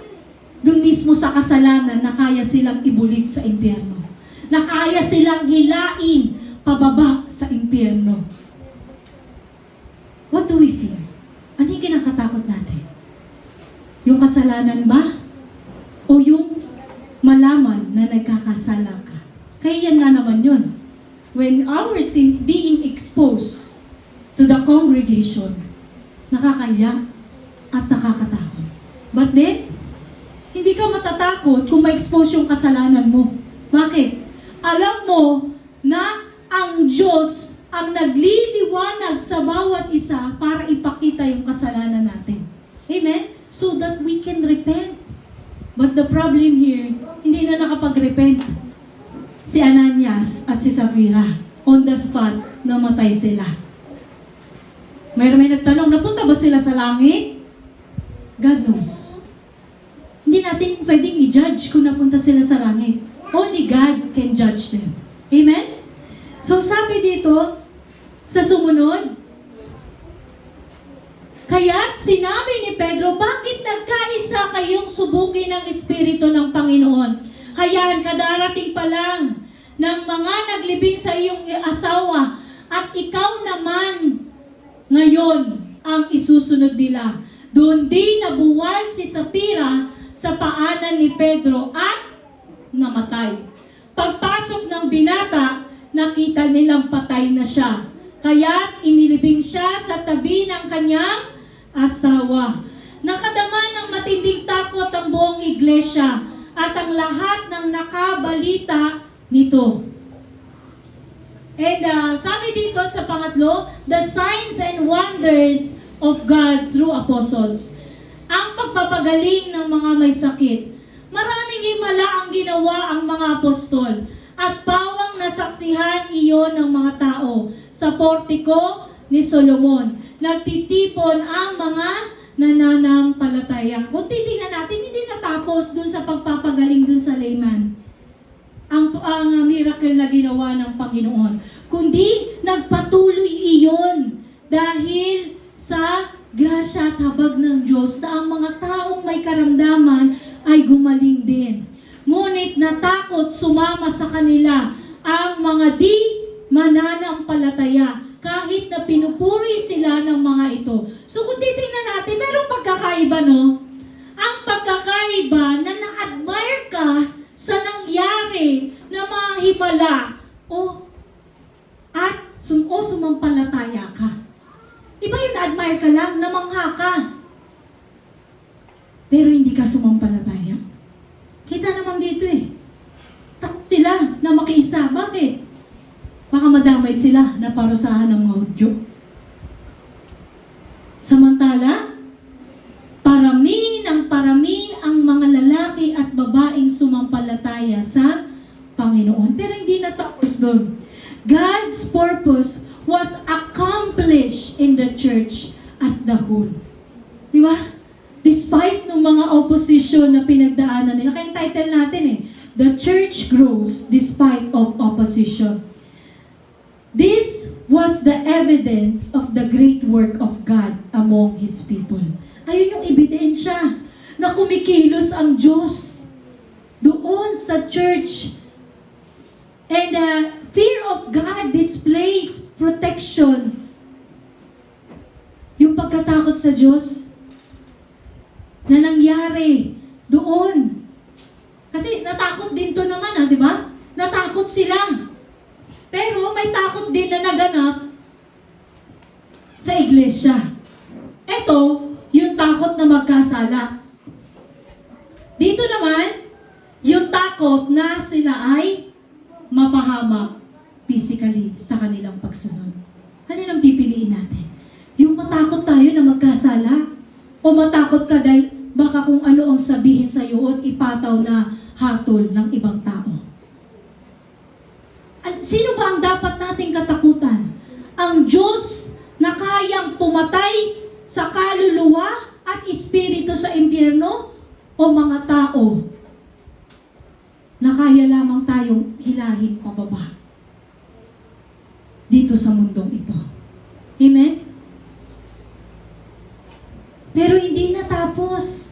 dun mismo sa kasalanan na kaya silang ibulit sa impyerno. Na kaya silang hilain pababa sa impyerno. What do we fear? Ano yung kinakatakot natin? Yung kasalanan ba? O yung malaman na nagkakasala ka? Kaya yan nga naman yun. When our sin being exposed to the congregation, nakakaya at nakakatakot. But then, hindi ka matatakot kung ma-expose yung kasalanan mo. Bakit? Alam mo na ang Diyos ang nagliliwanag sa bawat isa para ipakita yung kasalanan natin. Amen? So that we can repent. But the problem here, hindi na nakapag-repent si Ananias at si Sapphira. On the spot, namatay sila. May nagtanong, napunta ba sila sa langit? God knows. Hindi natin pwedeng i-judge kung napunta sila sa langit. Only God can judge them. Amen? So sabi dito, sa sumunod, kaya't sinabi ni Pedro, bakit nagkaisa kayong subukin ng Espiritu ng Panginoon? Hayaan kadarating pa lang ng mga naglibing sa iyong asawa at ikaw naman ngayon ang isusunod nila. Doon din nabuwal si Sapphira sa paanan ni Pedro at namatay. Pagpasok ng binata, nakita nilang patay na siya. Kaya't inilibing siya sa tabi ng kanyang asawa. Nakadama ng matinding takot ang buong iglesia at ang lahat ng nakabalita nito. And sabi dito sa pangatlo, the signs and wonders of God through apostles. Ang pagpapagaling ng mga may sakit. Maraming himala ang ginawa ang mga apostol at pawang nasaksihan iyon ng mga tao sa portiko ni Solomon. Nagtitipon ang mga nananampalataya. Kung titingnan natin, hindi natapos dun sa pagpapagaling dun sa layman. Ang miracle na ginawa ng Panginoon. Kundi nagpatuloy iyon dahil sa grasya at habag ng Diyos na ang mga taong may karamdaman ay gumaling din. Ngunit natakot sumama sa kanila ang mga di mananampalataya kahit na pinupuri sila ng mga ito. So kung titingnan natin, merong pagkakaiba, no? Ang pagkakaiba na na-admire ka sa nangyari na mga himala o sumampalataya ka. Iba yung na-admire ka lang, namangha ka. Pero hindi ka sumampalataya. Kita naman dito eh. Takot sila na makiisa. Bakit? Baka madamay sila na parusahan ng mga Hudyo. Samantala, parami ang mga lalaki at babaeng sumampalataya sa Panginoon. Pero hindi natapos doon. God's purpose was accomplished in the church as the whole. Di ba? Despite ng mga opposition na pinagdaanan nila. Kaya yung title natin eh, The Church Grows Despite of Opposition. This was the evidence of the great work of God among His people. Ayun yung ebidensya na kumikilos ang Diyos doon sa church. And fear of God displays protection. Yung pagkatakot sa Diyos na nangyari doon. Kasi natakot din to naman, di ba? Natakot sila. Pero may takot din na naganap sa iglesia. Ito, yung takot na magkasala. Dito naman, yung takot na sila ay mapahamak physically sa kanilang pagsunod. Ano nang pipiliin natin? Yung matakot tayo na magkasala? O matakot ka dahil baka kung ano ang sabihin sa iyo at ipataw na hatol ng ibang tao? Sino ba ang dapat nating katakutan? Ang Diyos na kayang pumatay sa kaluluwa at espiritu sa impyerno o mga tao na kaya lamang tayong hilahin pababa dito sa mundong ito? Amen? Pero hindi natapos.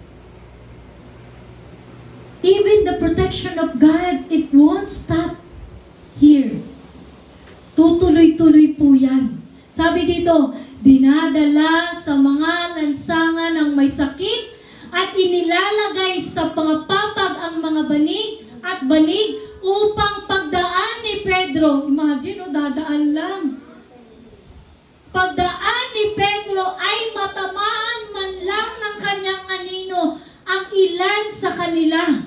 Even the protection of God, it won't stop here. Tutuloy-tuloy po yan. Sabi dito, dinadala sa mga lansangan ng may sakit at inilalagay sa mga papag ang mga banig at banig upang pagdaan ni Pedro. Imagine, dadaan lang. Pagdaan ni Pedro ay matamaan man lang ng kanyang anino ang ilan sa kanila.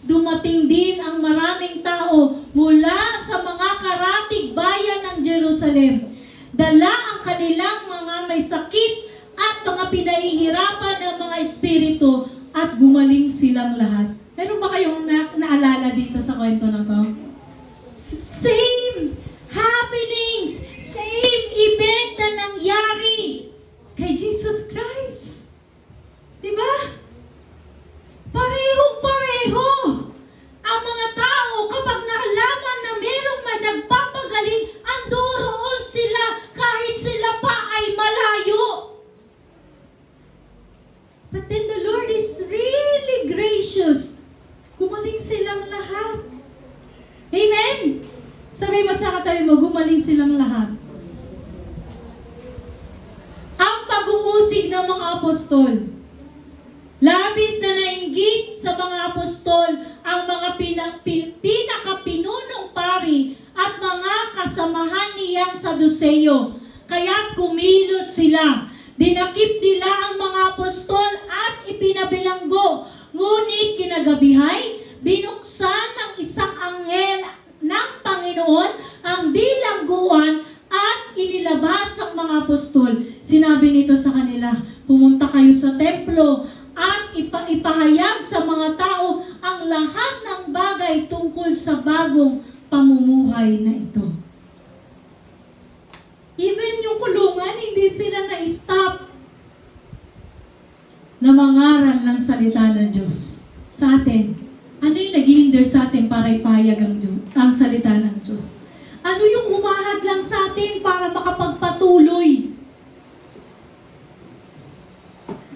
Dumating din ang maraming tao mula sa mga karatig bayan ng Jerusalem. Dala ang kanilang mga may sakit at mga pinahihirapan ng mga espiritu at gumaling silang lahat. Meron ba kayong naalala dito sa kwento na to? Same happenings, same event na nangyari kay Jesus Christ. Diba? Parehong-pareho. Ang mga tao, kapag nalaman na merong may nagpapagaling, andoroon sila kahit sila pa ay malayo. But then the Lord is really gracious. Gumaling silang lahat. ng lahat. Ang pag-uusig ng mga apostol. Labis na nainggit sa mga apostol ang mga pinakapinunong pari at mga kasamahan niyang Saduseyo. Kaya't kumilos sila. Dinakip nila ang mga apostol at ipinabilanggo. Ngunit kinagabihay, binuksan ng isang anghel ng Panginoon ang bilangguan at inilabas ang mga apostol. Sinabi nito sa kanila, pumunta kayo sa templo at ipahayag sa mga tao ang lahat ng bagay tungkol sa bagong pamumuhay na ito. Even yung kulungan, hindi sila na-stop na mangaral ng salita ng Diyos. Sa atin, ano yung nag-hinder sa atin para ipahayag ang salita ng Diyos? Ano yung humahad lang sa atin para makapagpatuloy?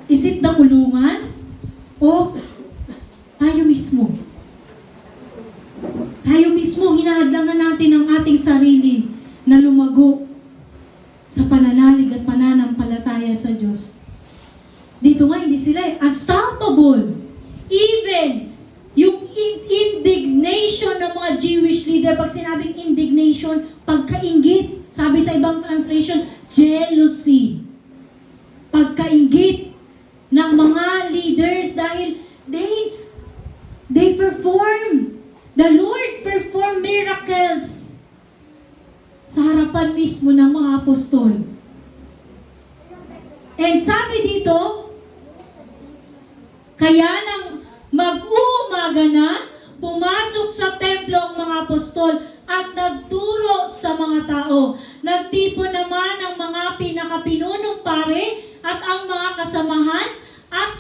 Is it the kulungan? O tayo mismo? Tayo mismo, hinahadlangan natin ang ating sarili na lumago sa pananalig at pananampalataya sa Diyos. Dito nga, hindi sila unstoppable. Even yung indignation ng mga Jewish leader, pag sinabing indignation, pagkainggit. Sabi sa ibang translation, jealousy. Pagkainggit ng mga leaders dahil they perform. The Lord perform miracles sa harapan mismo ng mga apostol. And sabi dito, kaya nang mag-uumaga na, pumasok sa templo ang mga apostol at nagturo sa mga tao. Nagtipon naman ang mga pinakapinunong pare at ang mga kasamahan at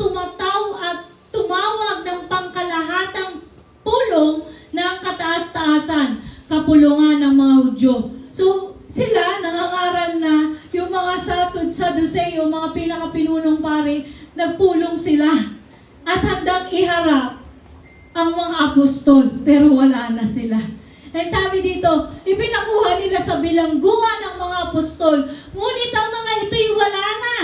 tumawag ng pangkalahatang pulong ng kataas-taasan, kapulungan ng mga Hudyo. So, sila nangangaral na yung mga Saduseyo, mga pinakapinunong pare, nagpulong sila at handang iharap ang mga apostol, pero wala na sila. And sabi dito, ipinakuha nila sa bilangguan ng mga apostol, ngunit ang mga ito'y wala na.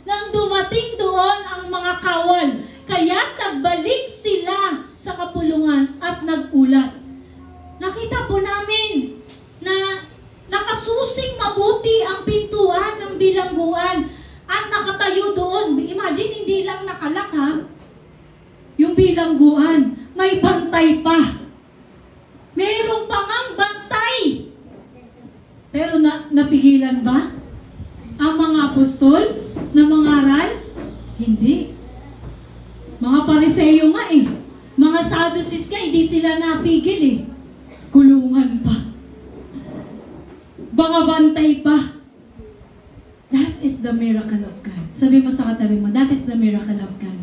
Nang dumating doon ang mga kawal, kaya nagbalik sila sa kapulungan at nagulat. Nakita po namin na nakasusing mabuti ang pintuan ng bilangguan at nakatayo doon. Imagine, hindi lang nakalak ha. Yung bilangguan, may bantay pa. Meron pa ngang bantay. Pero napigilan ba ang mga apostol na mangaral? Hindi. Mga Pariseyo nga eh. Mga Sadducees nga, hindi sila napigil eh. Kulungan pa. Mga bantay pa. That is the miracle of God. Sabi mo sa katabi mo, that is the miracle of God.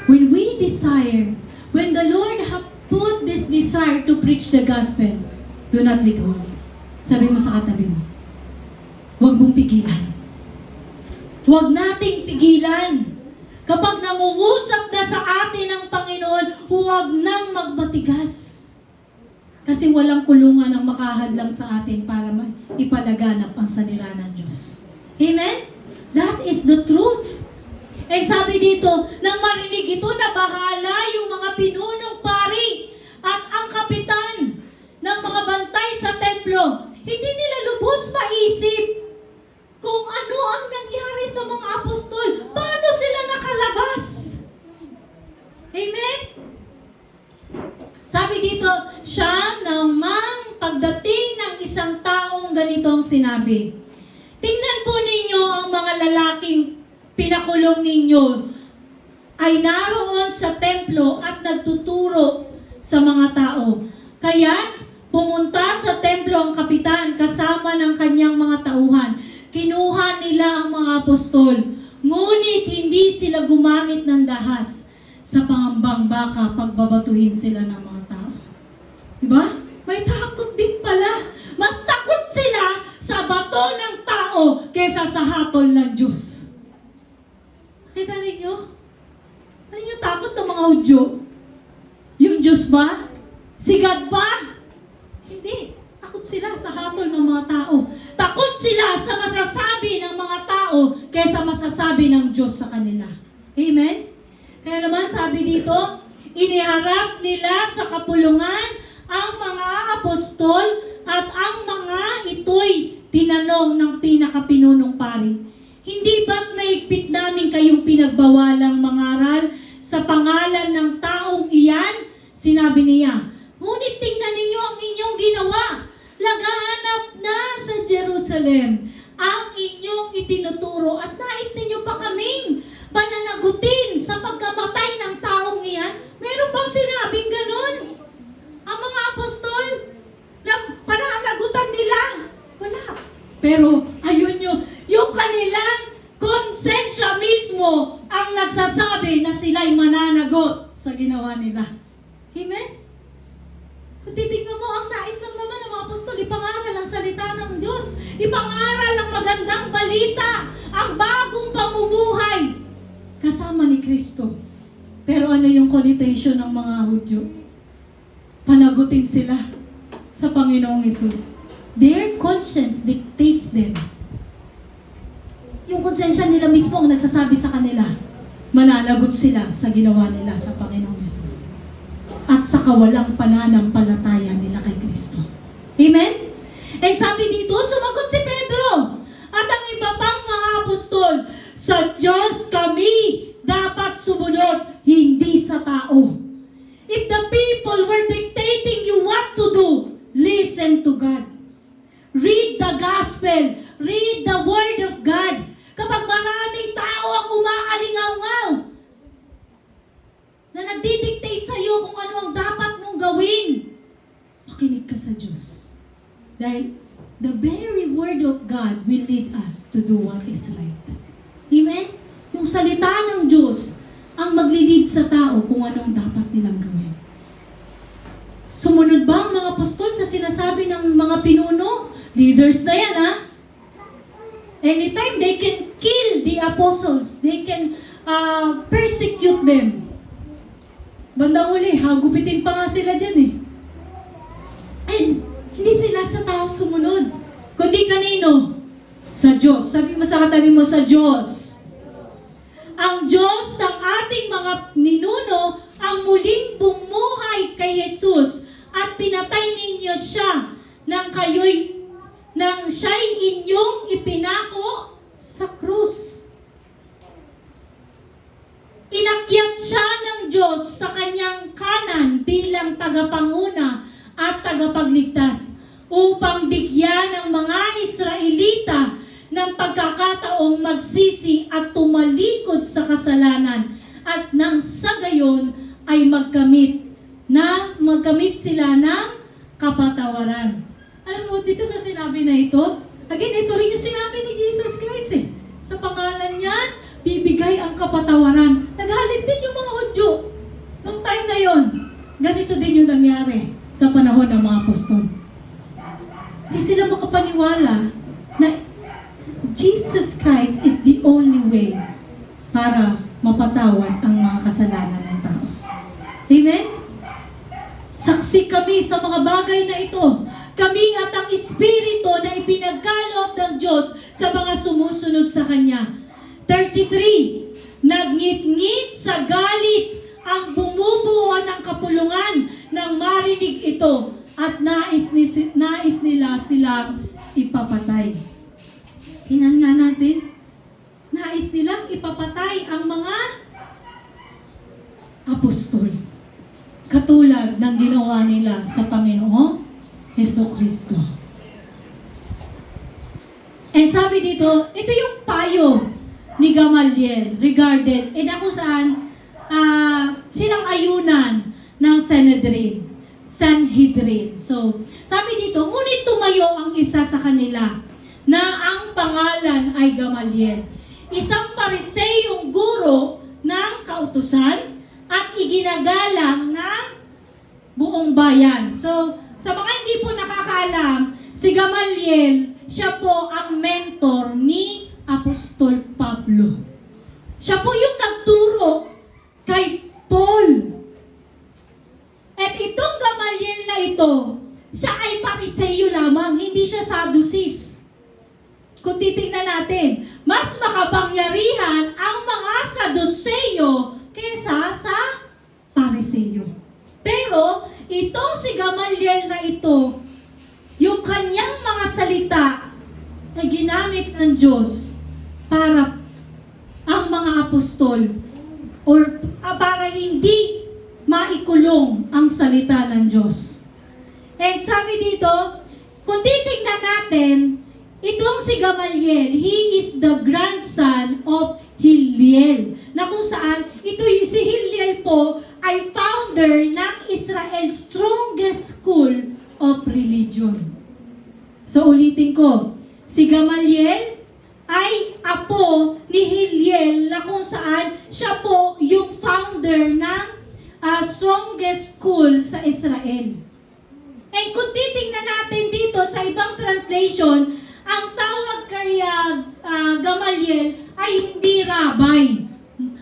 When we desire, when the Lord have put this desire to preach the gospel, do not withhold. Sabi mo sa katabi mo, huwag mong pigilan. Huwag nating pigilan. Kapag nangungusap na sa atin ang Panginoon, huwag nang magmatigas. Kasi walang kulungan ang makahadlang sa atin para ipalaganap ang salita ng Diyos. Amen? That is the truth. And sabi dito, nang marinig ito, nabahala yung mga pinunong pari at ang kapitan ng mga bantay sa templo. Hindi nila lubos maisip kung ano ang nangyari sa mga apostol. Paano sila nakalabas? Amen? Sabi dito, siya namang pagdating ng isang taong ganitong sinabi. Tingnan po ninyo ang mga lalaking pinakulong ninyo ay naroon sa templo at nagtuturo sa mga tao. Kaya pumunta sa templo ang kapitan kasama ng kanyang mga tauhan. Kinuha nila ang mga apostol, ngunit hindi sila gumamit ng dahas sa pangambang baka pagbabatuhin sila ng mga tao. Diba? May takot din pala. Mas takot sila sa bato ng tao kaysa sa hatol ng Diyos. Nakita ninyo? Ano yung takot ng mga Hudyo? Yung Diyos ba? Si God ba? Hindi. Takot sila sa hatol ng mga tao. Takot sila sa masasabi ng mga tao kaysa masasabi ng Diyos sa kanila. Amen? Kaya naman sabi dito, iniharap nila sa kapulungan ang mga apostol at ang mga ito'y tinanong ng pinakapinunong pari. Hindi ba't mahigpit namin kayong pinagbawalang mangaral sa pangalan ng taong iyan? Sinabi niya, ngunit tingnan ninyo ang inyong ginawa. Laganap na sa Jerusalem ang inyong itinuturo at nais ninyo pa kaming pananagutin sa pagkamatay ng taong iyan. Meron bang sinabing ganun? Ang mga apostol na pananagutan nila? Wala. Pero ayun yung kanilang konsensya mismo ang nagsasabi na sila'y mananagot sa ginawa nila. Amen? Kung titignan mo, ang nais lang naman ng mga apostol, ipangaral ang salita ng Diyos, ipangaral ang magandang balita, ang bagong pamumuhay kasama ni Kristo. Pero ano yung connotation ng mga Hudyo? Panagutin sila sa Panginoong Hesus. Their conscience dictates them. Yung konsensya nila mismo ang nagsasabi sa kanila, mananagot sila sa ginawa nila sa Panginoong Hesus at sa kawalang pananampalataya nila kay Kristo. Amen? And sabi dito, sumagot si Pedro at ang iba pang mga apostol, sa Diyos kami dapat sumunod, hindi sa tao. If the people were dictating you what to do, listen to God. Read the gospel. Read the word of God. Kapag maraming tao ang umaalingaw-ngaw na nagdidictate sa iyo kung ano ang dapat mong gawin, makinig ka sa Diyos. Dahil the very word of God will lead us to do what is right. Amen? Yung salita ng Diyos ang maglilid sa tao kung anong dapat nilang gawin. Sumunod ba ang mga apostol sa sinasabi ng mga pinuno? Leaders na yan, ha? Anytime they can kill the apostles, they can persecute them. Bandang uli, hagupitin pa nga sila dyan eh. And hindi sila sa tao sumunod. Kundi kanino? Sa Diyos. Sabi mo sa katabi mo, sa Diyos. Ang Diyos ng ating mga ninuno ang muling bumuhay kay Jesus at pinatay ninyo siya nang siya'y inyong ipinako sa krus. Inakyat siya ng Diyos sa kanyang kanan bilang tagapanguna at tagapagligtas upang bigyan ng mga Israelita ng pagkakataong magsisi at tumalikod sa kasalanan at nang sa gayon ay magkamit sila ng kapatawaran. Alam mo, dito sa sinabi na ito, again, ito rin yung sinabi ni Jesus Christ eh. Sa pangalan niya, bibigay ang kapatawaran. Naghalit din yung mga Hudyo. Noong time na yon, ganito din yung nangyari sa panahon ng mga apostol. Hindi sila makapaniwala na Jesus Christ is the only way para mapatawad ang mga kasalanan ng tao. Amen? Saksi kami sa mga bagay na ito. Kami at ang Espiritu na ipinagkaloob ng Diyos sa mga sumusunod sa Kanya. 33. Nagngit-ngit sa galit ang bumubuo ng kapulungan nang marinig ito at nais nila silang ipapatay. Tingnan nga natin. Nais nilang ipapatay ang mga apostol. Katulad ng ginawa nila sa Panginoong Jesucristo. And sabi dito, ito yung payo ni Gamaliel regarding kung saan sinang-ayunan ng Sanhedrin. So, sabi dito, ngunit tumayo ang isa sa kanila na ang pangalan ay Gamaliel, isang pariseyong guro ng kautusan at iginagalang ng buong bayan. So, sa mga hindi po nakakaalam, si Gamaliel, siya po ang mentor ni Apostol Pablo. Siya po yung nagturo kay Paul. At itong Gamaliel na ito, siya ay Pariseyo lamang, hindi siya Sadducees. Kung titingnan natin, mas makapangyarihan ang mga Sadduceo kaysa sa Pariseyo. Pero, itong si Gamaliel na ito, yung kanyang mga salita ay ginamit ng Diyos para ang mga apostol or para hindi maikulong ang salita ng Diyos. And sabi dito, kung titignan natin, itong si Gamaliel, he is the grandson of Hillel. Na kung saan, si Hillel po ay founder ng Israel's strongest school of religion. So ulitin ko, si Gamaliel ay apo ni Hillel na kung saan siya po yung founder ng strongest school sa Israel. And kung titingnan natin dito sa ibang translation, ang tawag kay Gamaliel ay hindi rabbi.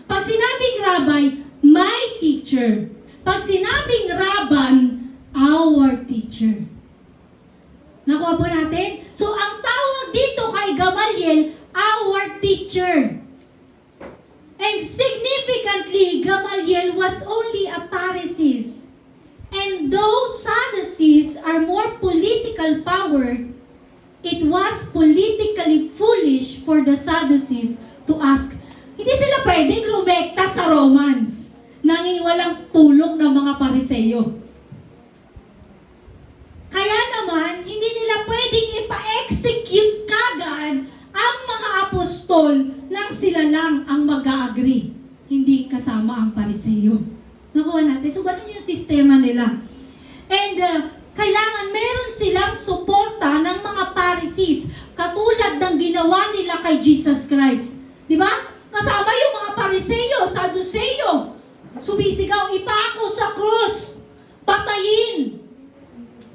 Pag sinabing rabbi, my teacher. Pag sinabing rabban, our teacher. Nakuha po natin? So, ang tawag dito kay Gamaliel, our teacher. And significantly, Gamaliel was only a Pharisee. And though Sadducees are more political powered, it was politically foolish for the Sadducees to ask, hindi sila pwedeng rumekta sa Romans nang walang tulong ng mga Pariseyo. Kaya naman, hindi nila pwedeng ipa-execute kagad ang mga apostol nang sila lang ang mag-agree, hindi kasama ang Pariseyo. Nakuha natin. So, ganun yung sistema nila. And, kailangan meron silang suporta ng mga Pharisees, katulad ng ginawa nila kay Jesus Christ. Di ba? Kasama yung mga Pariseyo, Sadduceo. Sumisigaw, ipako sa krus, patayin.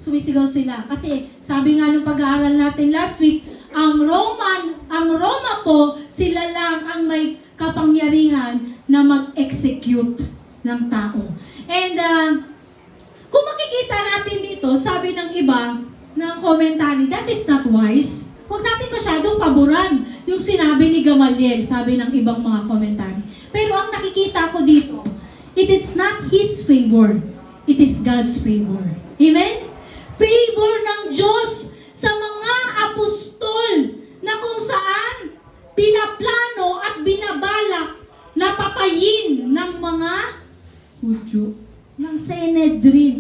Sumisigaw sila. Kasi sabi nga nung pag-aaral natin last week, ang Roma po, sila lang ang may kapangyarihan na mag-execute ng tao. And, kung makikita natin dito, sabi ng iba, ng commentary, that is not wise. Huwag natin masyadong paboran yung sinabi ni Gamaliel, sabi ng ibang mga commentary. Pero ang nakikita ko dito, it is not his favor, it is God's favor. Amen? Favor ng Diyos sa mga apostol na kung saan pinaplano at binabalak na patayin ng mga Hudyo, ng Sanhedrin.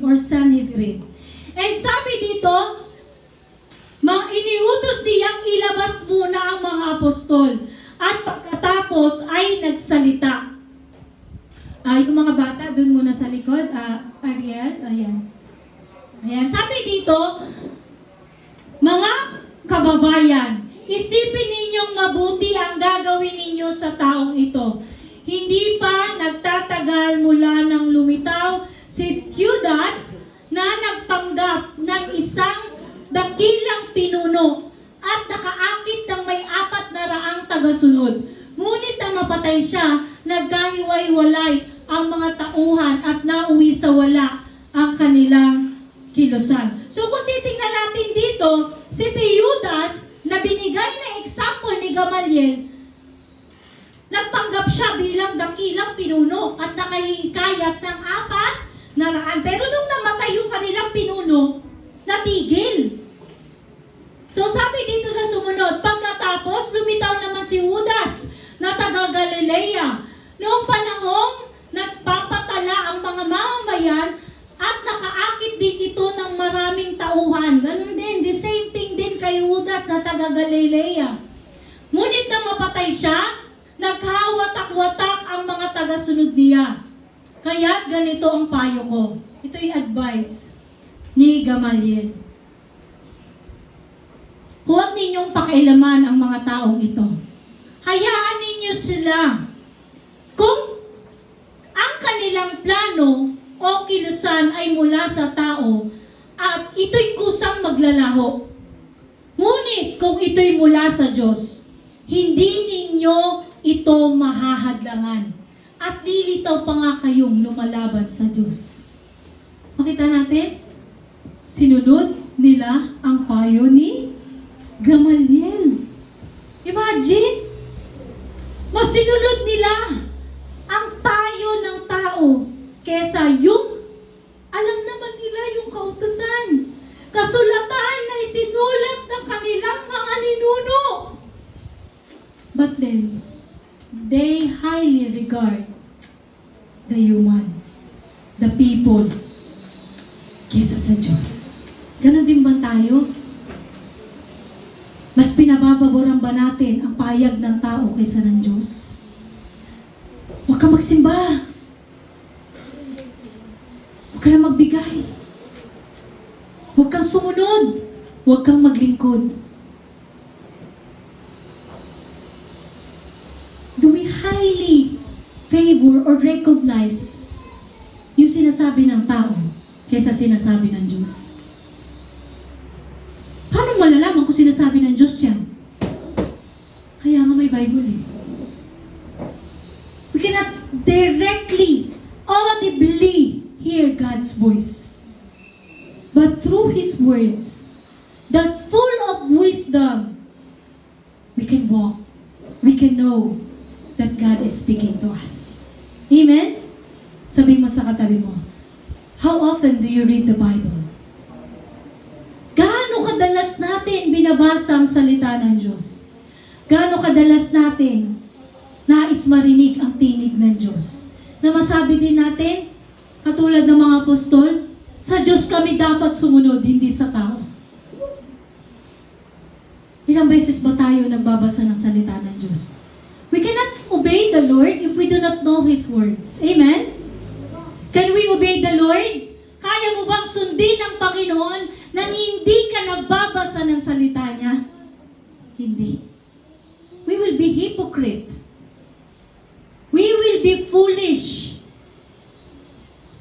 And sabi dito, iniutos niyang ilabas muna ang mga apostol at pagkatapos ay nagsalita. Yung mga bata, dun muna sa likod. Ariel, ayan. Ayan, sabi dito, mga kababayan, isipin ninyong mabuti ang gagawin ninyo sa taong ito. Hindi pa nagtatagal mula nang lumitaw si Judas na nagpanggap ng isang dakilang pinuno at nakaakit ng may 400 tagasunod. Ngunit nang mapatay siya, nagkahiwa-hiwalay ang mga tauhan at nauwi sa wala ang kanilang kilusan. So kung titingnan natin dito, si Judas na binigay na example ni Gamaliel, nagpanggap siya bilang dakilang pinuno at nakahikayat ng 400. Pero nung namatay yung kanilang pinuno, natigil. So sabi dito sa sumunod, pagkatapos lumitaw naman si Judas na taga Galilea. Noong panahong nagpapatala ang mga mamamayan at nakaakit din ito ng maraming tauhan. Ganun din, the same thing din kay Judas na taga Galilea. Ngunit nang mapatay siya, naghawatak-watak ang mga tagasunod niya. Kaya ganito ang payo ko. Ito'y advice ni Gamaliel. Huwag ninyong pakialaman ang mga taong ito. Hayaan ninyo sila. Kung ang kanilang plano o kilusan ay mula sa tao at ito'y kusang maglalaho. Ngunit kung ito'y mula sa Diyos, hindi ninyo ito mahahadlangan. At lilitaw pa nga kayong lumalaban sa Diyos. Makita natin? Sinunod nila ang payo ni Gamaliel. Imagine, mas sinunod nila ang payo ng tao kesa yung alam naman nila yung kautusan. Kasulatan na isinulat ng kanilang mga ninuno. But then, they highly regard the human, the people, kesa sa Diyos. Ganon din ba tayo? Mas pinabababoran ba natin ang payag ng tao kaysa ng Diyos? Huwag kang magsimba. Huwag ka na magbigay. Huwag kang sumunod. Huwag kang maglingkod. Do we highly favor or recognize yung sinasabi ng tao kaysa sinasabi ng Diyos? Paano malalaman kung sinasabi ng Diyos yan? Kaya nga may Bible eh. We cannot directly, audibly hear God's voice. But through His words, that full of wisdom, we can walk. We can know that God is speaking to us. Amen? Sabihin mo sa katabi mo, how often do you read the Bible? Gaano kadalas natin binabasa ang salita ng Diyos? Gaano kadalas natin nais marinig ang tinig ng Diyos? Na masabi din natin, katulad ng mga apostol, sa Diyos kami dapat sumunod, hindi sa tao. Ilang beses ba tayo nagbabasa ng salita ng Diyos? We cannot obey the Lord if we do not know His words. Amen? Can we obey the Lord? Kaya mo bang sundin ang Panginoon nang hindi ka nagbabasa ng salita niya? Hindi. We will be hypocrite. We will be foolish.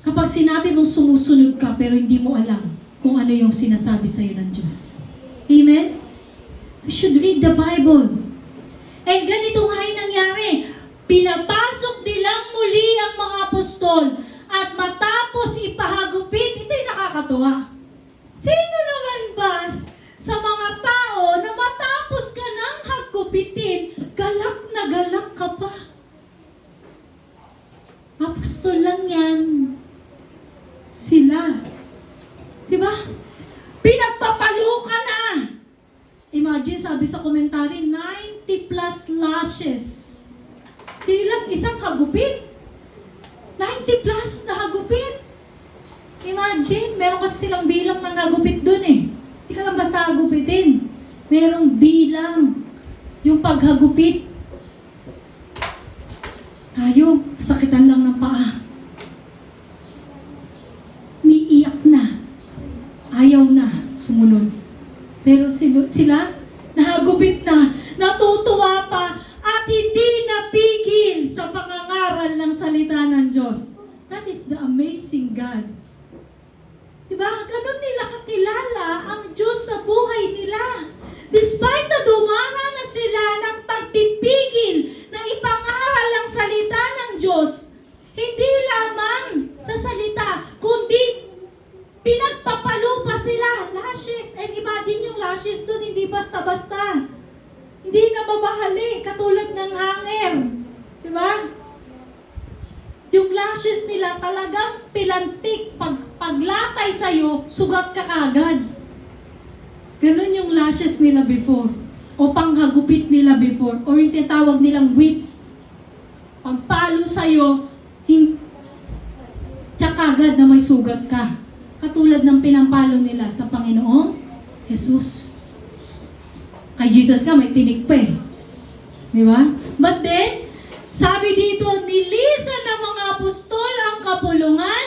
Kapag sinabi mong sumusunod ka pero hindi mo alam kung ano yung sinasabi sa iyo ng Diyos. Amen? We should read the Bible. And ganito nga yung nangyari. Pinapasok nilang muli ang mga apostol at matapos ipahagupit, ito'y nakakatuwa. Sino naman ba sa mga tao na matapos ka nang hagupitin, galak na galak ka pa? Apostol lang yan. Sila. Diba? Pinagpapalo ka na. Imagine, sabi sa komentary, 90 plus lashes. Di lang isang hagupit. 90 plus na hagupit. Imagine, meron kasi silang bilang ng hagupit dun eh. Hindi ka lang basta hagupitin. Merong bilang yung paghagupit. Tayo, sakitan lang ng paa. Umiiyak na. Ayaw na sumunod. Pero sila, nahagupit na, natutuwa pa, at hindi napigil sa pangangaral ng salita ng Diyos. That is the amazing God. Diba? Ganun nila kakilala ang Diyos sa buhay nila. Despite na dumara na sila ng pagpipigil na ipangaral ang salita ng Diyos, hindi lamang sa salita, kundi pinagpapalo pa sila. Lashes. And imagine yung lashes doon, hindi basta-basta. Hindi nababahali, katulad ng hanger. Diba? Yung lashes nila talagang pilantik. Paglatay sa'yo, sugat ka kagad. Ganun yung lashes nila before. O panghagupit nila before. O yung tinatawag nilang whip. Pagpalo sa'yo, tsaka agad na may sugat ka. Katulad ng pinampalo nila sa Panginoong Jesus. Kay Jesus ka, may tinik pa eh. Di ba? But then, sabi dito, nilisan ng mga apostol ang kapulungan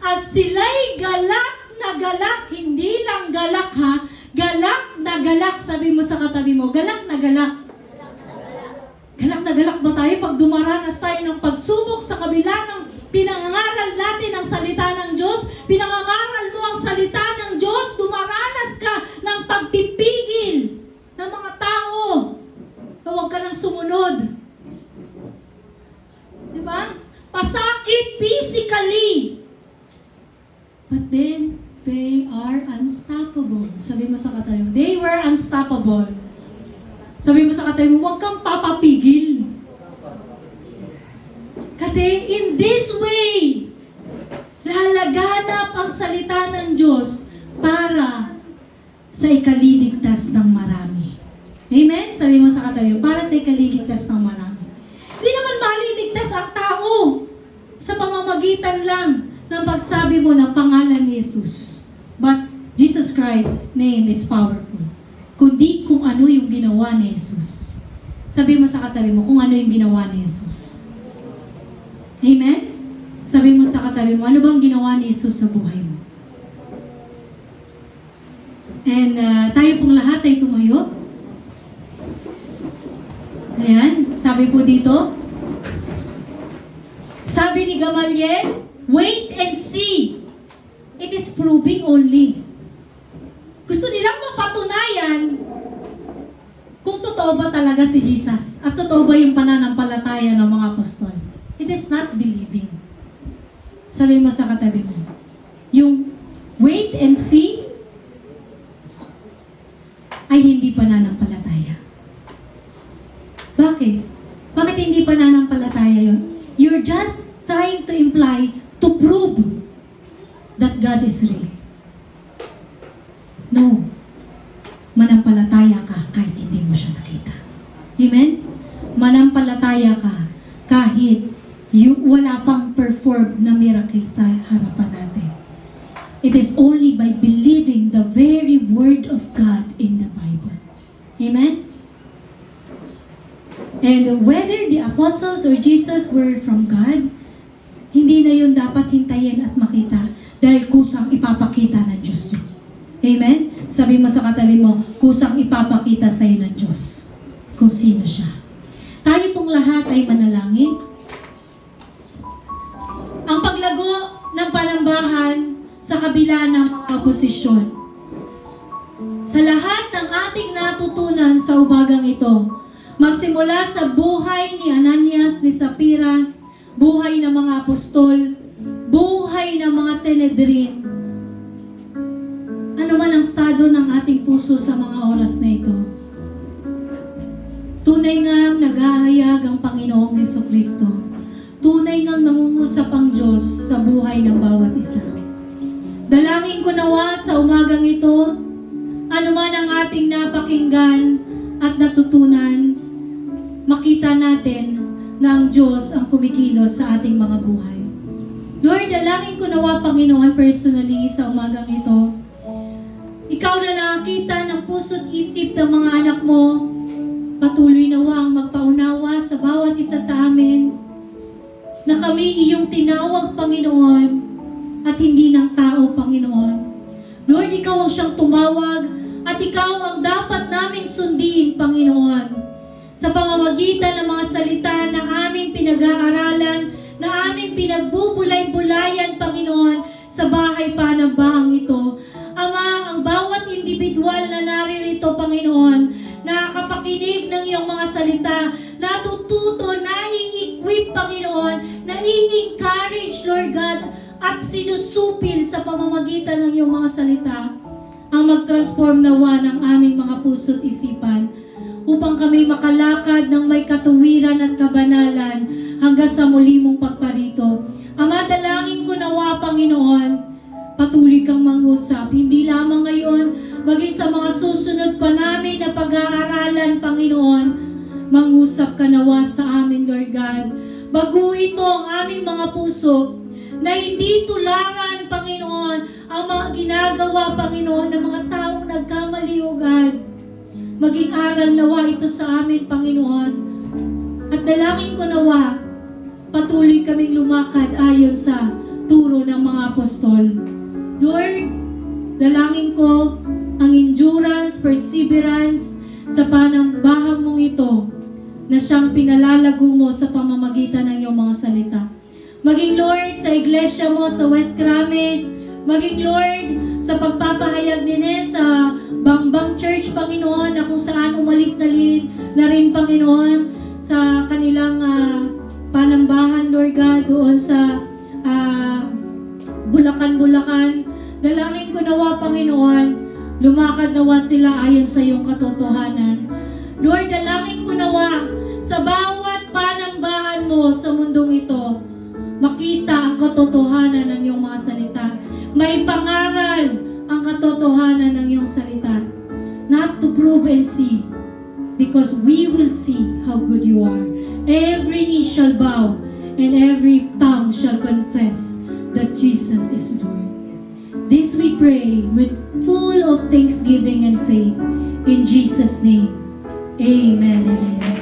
at sila'y galak na galak. Hindi lang galak ha. Galak na galak. Sabi mo sa katabi mo, galak na galak. Galak na galak ba tayo pag dumaranas tayo ng pagsubok sa kabila ng pinangangaral natin ang salita ng Diyos? Pinangangaral mo ang salita ng Diyos, dumaranas ka ng pagpipigil ng mga tao. Huwag ka lang sumunod. Diba? Pasakit physically. But then, they are unsaved. Sabi mo sa katabi mo, they were unstoppable. Sabi mo sa katabi mo, huwag kang papapigil. Kasi in this way, lalaganap ang salita ng Diyos para sa ikaliligtas ng marami. Amen? Sabi mo sa katabi mo, para sa ikaliligtas ng marami. Hindi naman maliligtas ang tao sa pamamagitan lang ng pagsabi mo ng pangalan ni Jesus. But Jesus Christ's name is powerful. Kundi kung ano yung ginawa ni Jesus. Sabi mo sa katabi mo kung ano yung ginawa ni Jesus. Amen? Sabi mo sa katabi mo, ano bang ginawa ni Jesus sa buhay mo? And tayo pong lahat ay tumayo. Ayan, sabi po dito, sabi ni Gamaliel, wait and see. It is proving only. Gusto nilang mapatunayan kung totoo ba talaga si Jesus at totoo ba yung pananampalataya ng mga apostol. It is not believing. Sabi mo sa katabi mo, yung wait and see ay hindi pananampalataya. Bakit? Bakit hindi pananampalataya yun? You're just trying to imply, to prove that God is real. No. Manampalataya ka kahit hindi mo siya nakita. Amen? Manampalataya ka kahit wala pang perform na miracle sa harapan natin. It is only by believing the very word of God in the Bible. Amen? And whether the apostles or Jesus were from God, hindi na yun dapat hintayin at makita dahil kusang ipapakita ng Diyos yun. Amen? Sabi mo sa katabi mo, kusang ipapakita sa iyo ng Diyos kung sino siya. Tayo pong lahat ay manalangin. Ang paglago ng panambahan sa kabila ng mga posisyon. Sa lahat ng ating natutunan sa umagang ito, magsimula sa buhay ni Ananias, ni Sapphira, buhay ng mga apostol, buhay ng mga Sanhedrin, ano man ang estado ng ating puso sa mga oras na ito. Tunay nga naghahayag ang Panginoong Jesucristo. Tunay nga nangungusap ang Diyos sa buhay ng bawat isa. Dalangin ko nawa sa umagang ito, ano man ang ating napakinggan at natutunan, makita natin na ang Diyos ang kumikilos sa ating mga buhay. Lord, dalangin ko nawa, Panginoon, personally sa umagang ito, ikaw na nakakita ng puso't isip ng mga anak mo, patuloy nawa ang magpaunawa sa bawat isa sa amin, na kami iyong tinawag, Panginoon, at hindi ng tao, Panginoon. Lord, ikaw ang siyang tumawag, at ikaw ang dapat naming sundin, Panginoon, sa pamamagitan ng mga salita na aming pinag-aaralan, na aming pinagbubulay-bulayan, Panginoon, sa bahay panambahang ito. Ama, ang bawat individual na naririto, Panginoon, nakakapakinig ng iyong mga salita, natututo, nai-equip, Panginoon, nai-encourage, Lord God, at sinusupil sa pamamagitan ng iyong mga salita, ang mag-transform nawa ng aming mga puso't isipan, upang kami makalakad ng may katuwiran at kabanalan hanggang sa muli mong pagparito. Ama, dalangin ko nawa, Panginoon, patuloy kang mangusap, hindi lamang ngayon, maging sa mga susunod pa namin na pag-aaralan, Panginoon, mangusap ka nawa sa amin, Lord God. Baguhin mo ang aming mga puso, na hindi tularan, Panginoon, ang mga ginagawa, Panginoon, ng mga taong nagkamali, O God. Maging aral nawa ito sa amin, Panginoon. At dalangin ko nawa, patuloy kaming lumakad ayon sa turo ng mga apostol. Lord, dalangin ko ang endurance, perseverance sa panambahan mong ito na siyang pinalalago mo sa pamamagitan ng iyong mga salita. Maging Lord sa iglesia mo sa West Krame, maging Lord sa pagpapahayag din sa Bangbang Church, Panginoon, na kung saan umalis na rin, Panginoon, sa kanilang panambahan, Lord God, doon sa Bulacan. Dalangin ko nawa, Panginoon, Lumakad nawa sila ayon sa iyong katotohanan. Lord, dalangin ko nawa sa bawat panambahan mo sa mundong ito, makita ang katotohanan ng iyong mga salita. May pangaral ang katotohanan ng iyong salita. Not to prove and see, because we will see how good you are. Every knee shall bow, and every tongue shall confess that Jesus is Lord. This we pray with full of thanksgiving and faith. In Jesus' name, amen and amen.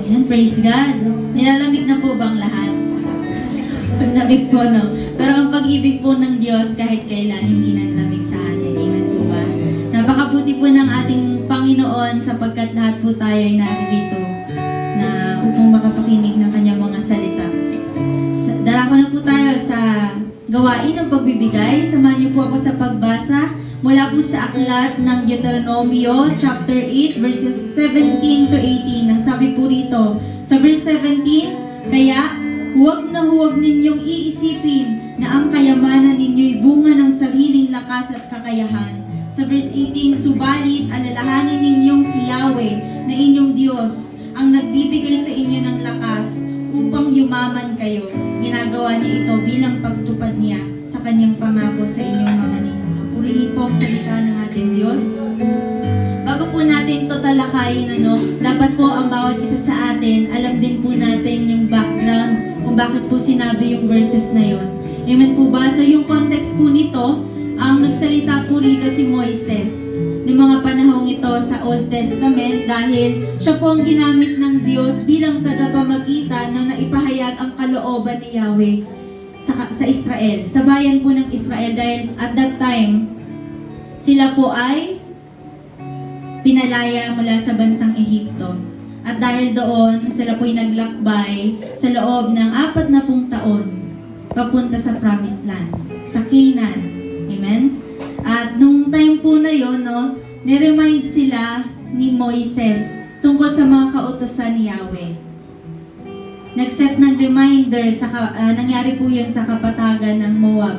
Ayan, praise God. Nilalamig na po bang lahat? Lamig po, no? Pero ang pag-ibig po ng Diyos kahit kailan hindi nanlamig sa atin. Amen po ba? Napakabuti po ng ating Panginoon sapagkat lahat po tayo ay narito na upang makapakinig ng kanyang mga salita. Darako na po tayo sa gawain ng pagbibigay. Samahan niyo po ako sa pagbasa mula po sa aklat ng Deuteronomio chapter 8 verses 17 to 18. Ang sabi po rito sa verse 17, kaya huwag na huwag ninyong iisipin na ang kayamanan ninyo'y bunga ng sariling lakas at kakayahan. Sa verse 18, subalit alalahanin ninyong si Yahweh na inyong Diyos ang nagbibigay sa inyo ng lakas upang yumaman kayo. Ginagawa niya ito bilang pagtupad niya sa kanyang pangako sa inyong mga ninuno. Purihin po ang salita ng ating Diyos. Bago po natin ito talakayin, dapat po ang bawat isa sa atin, alam din po natin yung background kung bakit po sinabi yung verses na yon. Amen po ba? So yung context po nito, ang nagsalita po rito si Moises noong mga panahong ito sa Old Testament dahil siya po ang ginamit ng Diyos bilang tagapamagitan na naipahayag ang kalooban ni Yahweh sa Israel, sa bayan po ng Israel dahil at that time sila po ay pinalaya mula sa bansang Ehipto. At dahil doon, sila po'y naglakbay sa loob ng 40 taon papunta sa Promised Land, sa Canaan. Amen? At nung time po na yun, niremind sila ni Moises tungkol sa mga kautosan ni Yahweh. Nag-set ng reminder, nangyari po yun sa kapatagan ng Moab.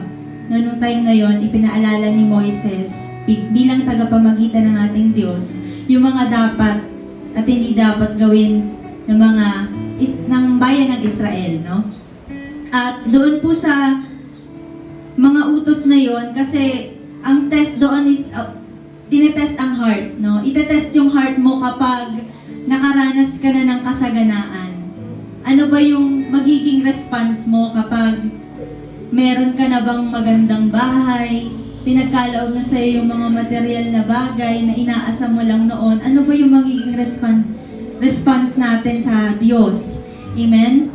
Nung time na yon, ipinaalala ni Moises bilang tagapamagitan ng ating Diyos, yung mga dapat at hindi dapat gawin ng ng bayan ng Israel, no? At doon po sa mga utos na yon, kasi ang test doon is tinetest ang heart, no? Itetest yung heart mo kapag nakaranas ka na ng kasaganaan. Ano ba yung magiging response mo kapag meron ka na bang magandang bahay, pinagkaloob na sa'yo yung mga material na bagay na inaasam mo lang noon, ano ba yung magiging response natin sa Diyos? Amen?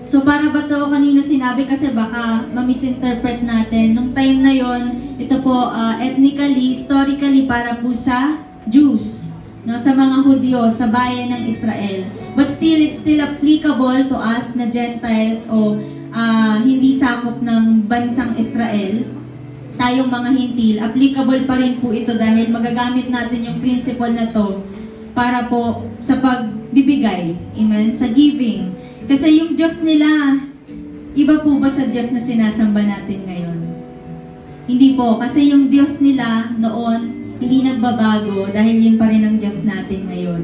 So para ba to kanino sinabi? Kasi baka ma-misinterpret natin. Nung time na yon, ito po ethnically, historically para po sa Jews, no, sa mga Hudyo, sa bayan ng Israel. But still, it's still applicable to us na Gentiles o hindi sakop ng bansang Israel. Tayong mga hintil, applicable pa rin po ito dahil magagamit natin yung principle na to para po sa pagbibigay, amen, sa giving. Kasi yung Diyos nila, iba po ba sa Diyos na sinasamba natin ngayon? Hindi po, kasi yung Diyos nila noon, hindi nagbabago dahil yun pa rin ang Diyos natin ngayon.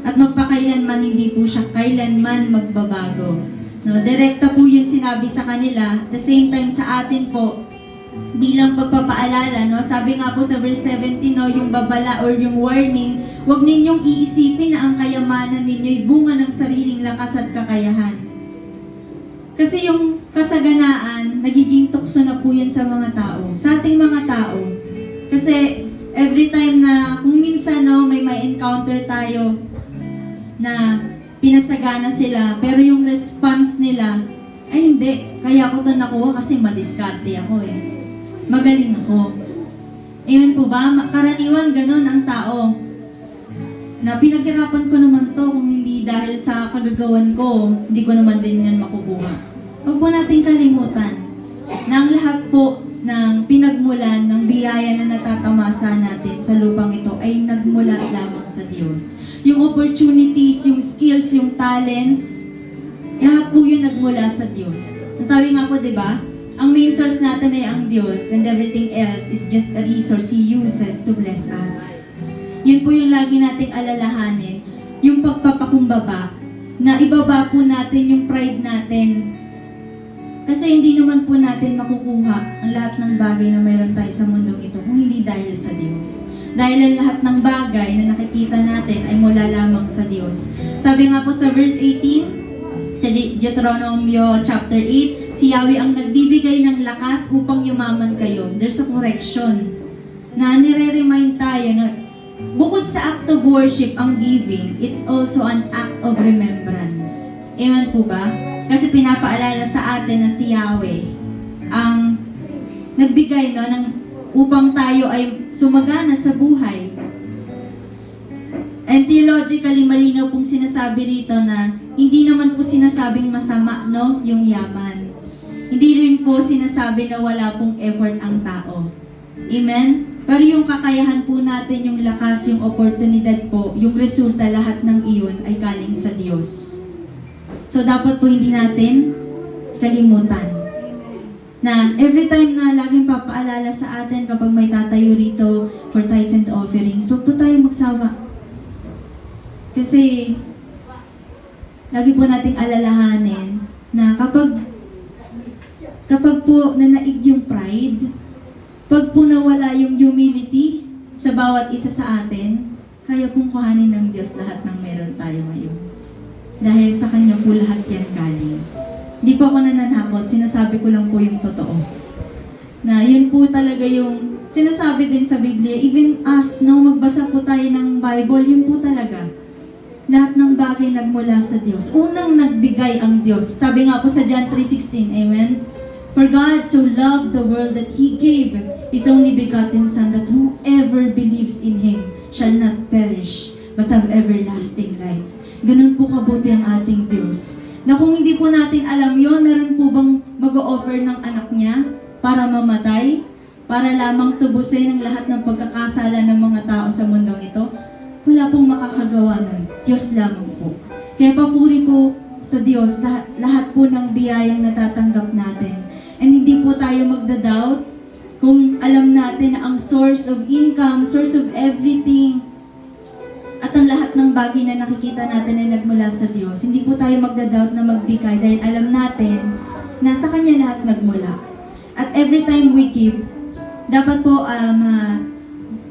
At magpakailanman, hindi po siya kailanman magbabago. No, direkta po yun sinabi sa kanila, at the same time sa atin po, bilang pagpapaalala, no? Sabi nga po sa verse 17, no, yung babala or yung warning, huwag ninyong iisipin na ang kayamanan ninyo'y bunga ng sariling lakas at kakayahan. Kasi yung kasaganaan, nagiging tukso na po yan sa mga tao, sa ating mga tao. Kasi every time na, kung minsan may encounter tayo na pinasagana sila, pero yung response nila, ay hindi, kaya ko to nakuha kasi madiskarte ako magaling ako. Amen po ba? Karaniwan ganun ang tao. na pinaghirapan ko naman to, kung hindi dahil sa kagagawan ko, hindi ko naman din yan makukuha. Huwag po nating kalimutan na ang lahat po ng pinagmulan ng biyaya na natatamasa natin sa lupang ito ay nagmula lamang sa Diyos. Yung opportunities, yung skills, yung talents, lahat po yun nagmula sa Diyos. Ang sabi nga po, di ba? Ang main source natin ay ang Diyos and everything else is just a resource He uses to bless us. Yun po yung lagi nating alalahanin, yung pagpapakumbaba, na ibaba po natin yung pride natin. Kasi hindi naman po natin makukuha ang lahat ng bagay na mayroon tayo sa mundong ito kung hindi dahil sa Diyos. Dahil ang lahat ng bagay na nakikita natin ay mula lamang sa Diyos. Sabi nga po sa verse 18, sa Deuteronomio chapter 8, si Yahweh ang nagbibigay ng lakas upang yumaman kayo. There's a correction na nire-remind tayo na bukod sa act of worship ang giving, it's also an act of remembrance. Amen po ba? Kasi pinapaalala sa atin na si Yahweh ang nagbigay upang tayo ay sumagana sa buhay. And theologically, malinaw pong sinasabi rito na hindi naman po sinasabing masama, no, yung yaman. Hindi rin po sinasabi na wala pong effort ang tao. Amen? Pero yung kakayahan po natin, yung lakas, yung oportunidad po, yung resulta, lahat ng iyon ay galing sa Diyos. So, dapat po hindi natin kalimutan na every time na laging papaalala sa atin kapag may tatayo rito for tithes and offerings, huwag po tayo magsawa. Kasi, lagi po nating alalahanin na kapag po nanaig yung pride, pag po nawala yung humility sa bawat isa sa atin, kaya pong kuhanin ng Diyos lahat ng meron tayo ngayon. Dahil sa Kanya po lahat yan galing. Hindi po ako nananakot, sinasabi ko lang po yung totoo. Na yun po talaga yung sinasabi din sa Biblia, even us, no, magbasa po tayo ng Bible, yun po talaga. Lahat ng bagay nagmula sa Diyos. Unang nagbigay ang Diyos. Sabi nga po sa John 3:16, amen? For God so loved the world that He gave His only begotten Son, that whoever believes in Him shall not perish, but have everlasting life. Ganun po kabuti ang ating Diyos. Na kung hindi po natin alam yon, meron po bang mag-o-offer ng anak niya para mamatay? Para lamang tubusin ang lahat ng pagkakasala ng mga tao sa mundong ito? Wala pong makakagawa nun. Diyos lamang po. Kaya papuri po sa Diyos lahat po ng biyayang natatanggap natin. And hindi po tayo magda-doubt kung alam natin na ang source of income, source of everything, at ang lahat ng bagay na nakikita natin ay nagmula sa Diyos. Hindi po tayo magda-doubt na magbigay dahil alam natin na sa Kanya lahat nagmula. At every time we give, dapat po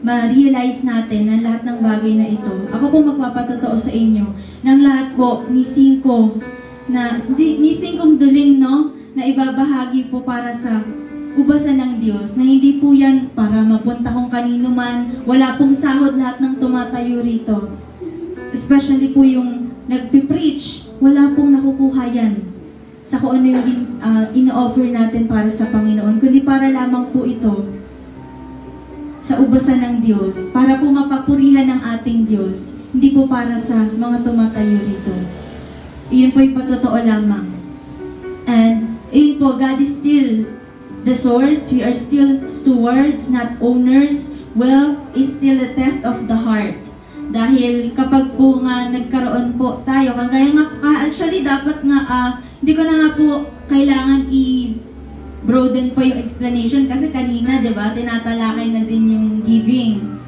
ma-realize natin ang lahat ng bagay na ito. Ako po magpapatotoo sa inyo ng lahat po ni Singkong dulin, no, na ibabahagi po para sa ubasan ng Diyos, na hindi po yan para mapunta kung kanino man, wala pong sahod lahat ng tumatayo rito. Especially po yung nagpipreach, wala pong nakukuha yan sa kung ano yung ino-offer natin para sa Panginoon, kundi para lamang po ito sa ubasan ng Diyos, para po mapapurihan ng ating Diyos, hindi po para sa mga tumatayo rito. Iyon po yung patotoo lamang. And, iyon po, God is still the source. We are still stewards, not owners. Wealth is still a test of the heart. Dahil kapag po nga nagkaroon po tayo, kagaya nga, actually dapat nga, hindi ko na nga po kailangan broaden po yung explanation kasi kanina, di ba, tinatalakay na din yung giving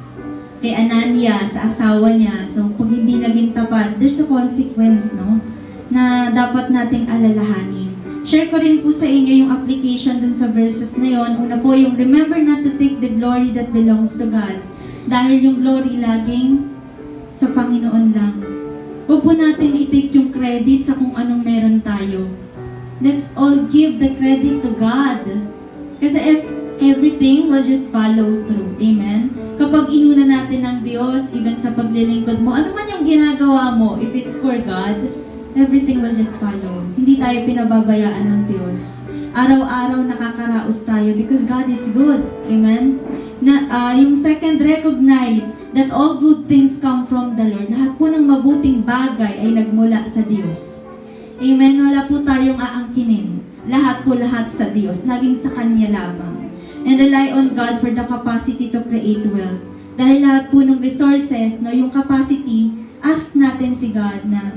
kay Anania sa asawa niya. So, pag hindi naging tapat, there's a consequence, no, na dapat nating alalahanin. Share ko rin po sa inyo yung application dun sa verses na yon. Una po yung, remember not to take the glory that belongs to God. Dahil yung glory laging sa Panginoon lang. Huwag po natin i-take yung credit sa kung anong meron tayo. Let's all give the credit to God. Kasi everything will just follow through. Amen? Kapag inuna natin ng Diyos, even sa paglilingkod mo, ano man yung ginagawa mo, if it's for God, everything will just follow. Hindi tayo pinababayaan ng Diyos. Araw-araw nakakaraos tayo because God is good. Amen? Yung second, recognize that all good things come from the Lord. Lahat po ng mabuting bagay ay nagmula sa Diyos. Amen. Wala po tayong aangkinin. Lahat sa Diyos. Laging sa Kanya lamang. And rely on God for the capacity to create wealth. Dahil lahat po ng resources, no, yung capacity, ask natin si God na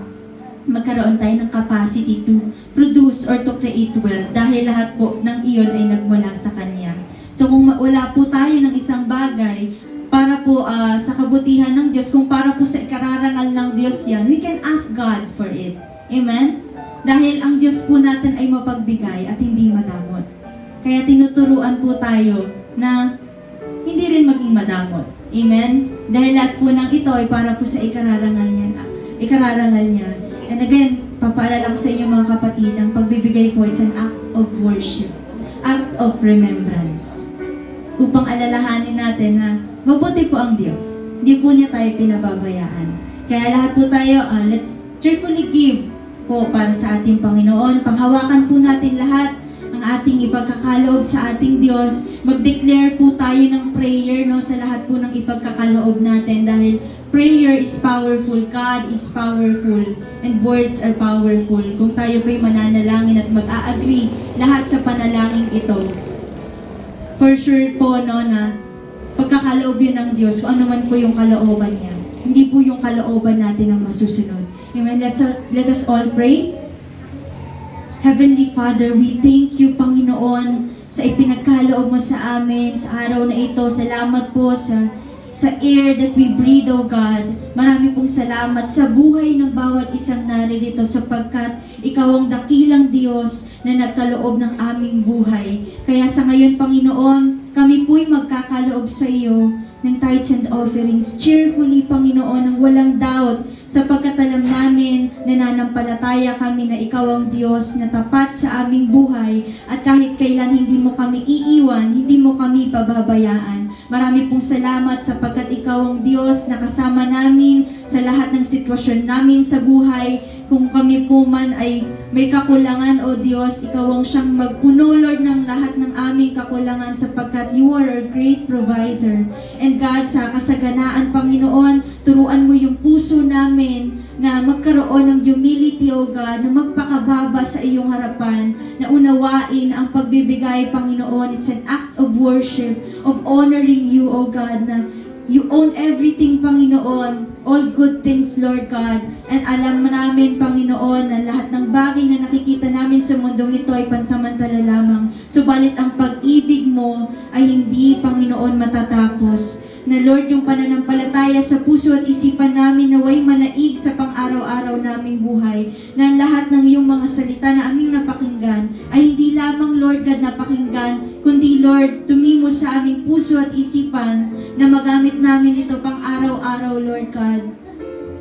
magkaroon tayo ng capacity to produce or to create wealth. Dahil lahat po ng iyon ay nagmula sa Kanya. So kung wala po tayo ng isang bagay, para po sa kabutihan ng Diyos, kung para po sa ikararangal ng Diyos yan, we can ask God for it. Amen? Dahil ang Diyos po natin ay mapagbigay at hindi madamot. Kaya tinuturuan po tayo na hindi rin maging madamot. Amen? Dahil lahat po ng ito ay para po sa ikararangal niya. And again, papaalala ko sa inyo mga kapatid, ang pagbibigay po, it's an act of worship, act of remembrance. Upang alalahanin natin na mabuti po ang Diyos. Hindi po niya tayo pinababayaan. Kaya lahat po tayo, let's cheerfully give po para sa ating Panginoon. Panghawakan po natin lahat ang ating ipagkakaloob sa ating Diyos. Mag-declare po tayo ng prayer, no, sa lahat po ng ipagkakaloob natin dahil prayer is powerful, God is powerful, and words are powerful. Kung tayo po'y mananalangin at mag-a-agree lahat sa panalangin ito, for sure po, no, na pagkakaloob yun ng Diyos, kung ano man po yung kalooban niya. Hindi po yung kalooban natin ang masusunod. Amen. Let us all pray. Heavenly Father, we thank you, Panginoon, sa ipinagkaloob mo sa amin sa araw na ito. Salamat po sa air that we breathe, O God. Marami pong salamat sa buhay ng bawat isang naririto sapagkat ikaw ang dakilang Diyos na nagkaloob ng aming buhay. Kaya sa ngayon, Panginoon, kami po'y magkakaloob sa iyo ng tithes and offerings cheerfully, Panginoon, ng walang doubt, sapagkat alam namin, nananampalataya kami na ikaw ang Diyos na tapat sa aming buhay at kahit kailan hindi mo kami iiwan, hindi mo kami pababayaan. Marami pong salamat sapagkat ikaw ang Diyos na kasama namin sa lahat ng sitwasyon namin sa buhay. Kung kami po man ay may kakulangan, O Diyos, ikaw ang siyang magpuno, Lord, ng lahat ng aming kakulangan sapagkat you are our great provider. And God, sa kasaganaan, Panginoon, turuan mo yung puso namin na magkaroon ng humility, O God, na magpakababa sa iyong harapan, na unawain ang pagbibigay, Panginoon. It's an act of worship, of honoring you, O God, na you own everything, Panginoon. All good things, Lord God. And alam namin, Panginoon, na lahat ng bagay na nakikita namin sa mundong ito ay pansamantala lamang. Subalit ang pag-ibig mo ay hindi, Panginoon, matatapos. Na Lord, yung pananampalataya sa puso at isipan namin naway manaig sa pang-araw-araw naming buhay. Na lahat ng iyong mga salita na aming napakinggan ay hindi lamang, Lord God, napakinggan, kundi Lord, tumimo sa aming puso at isipan na magamit namin ito pang-araw-araw, Lord God.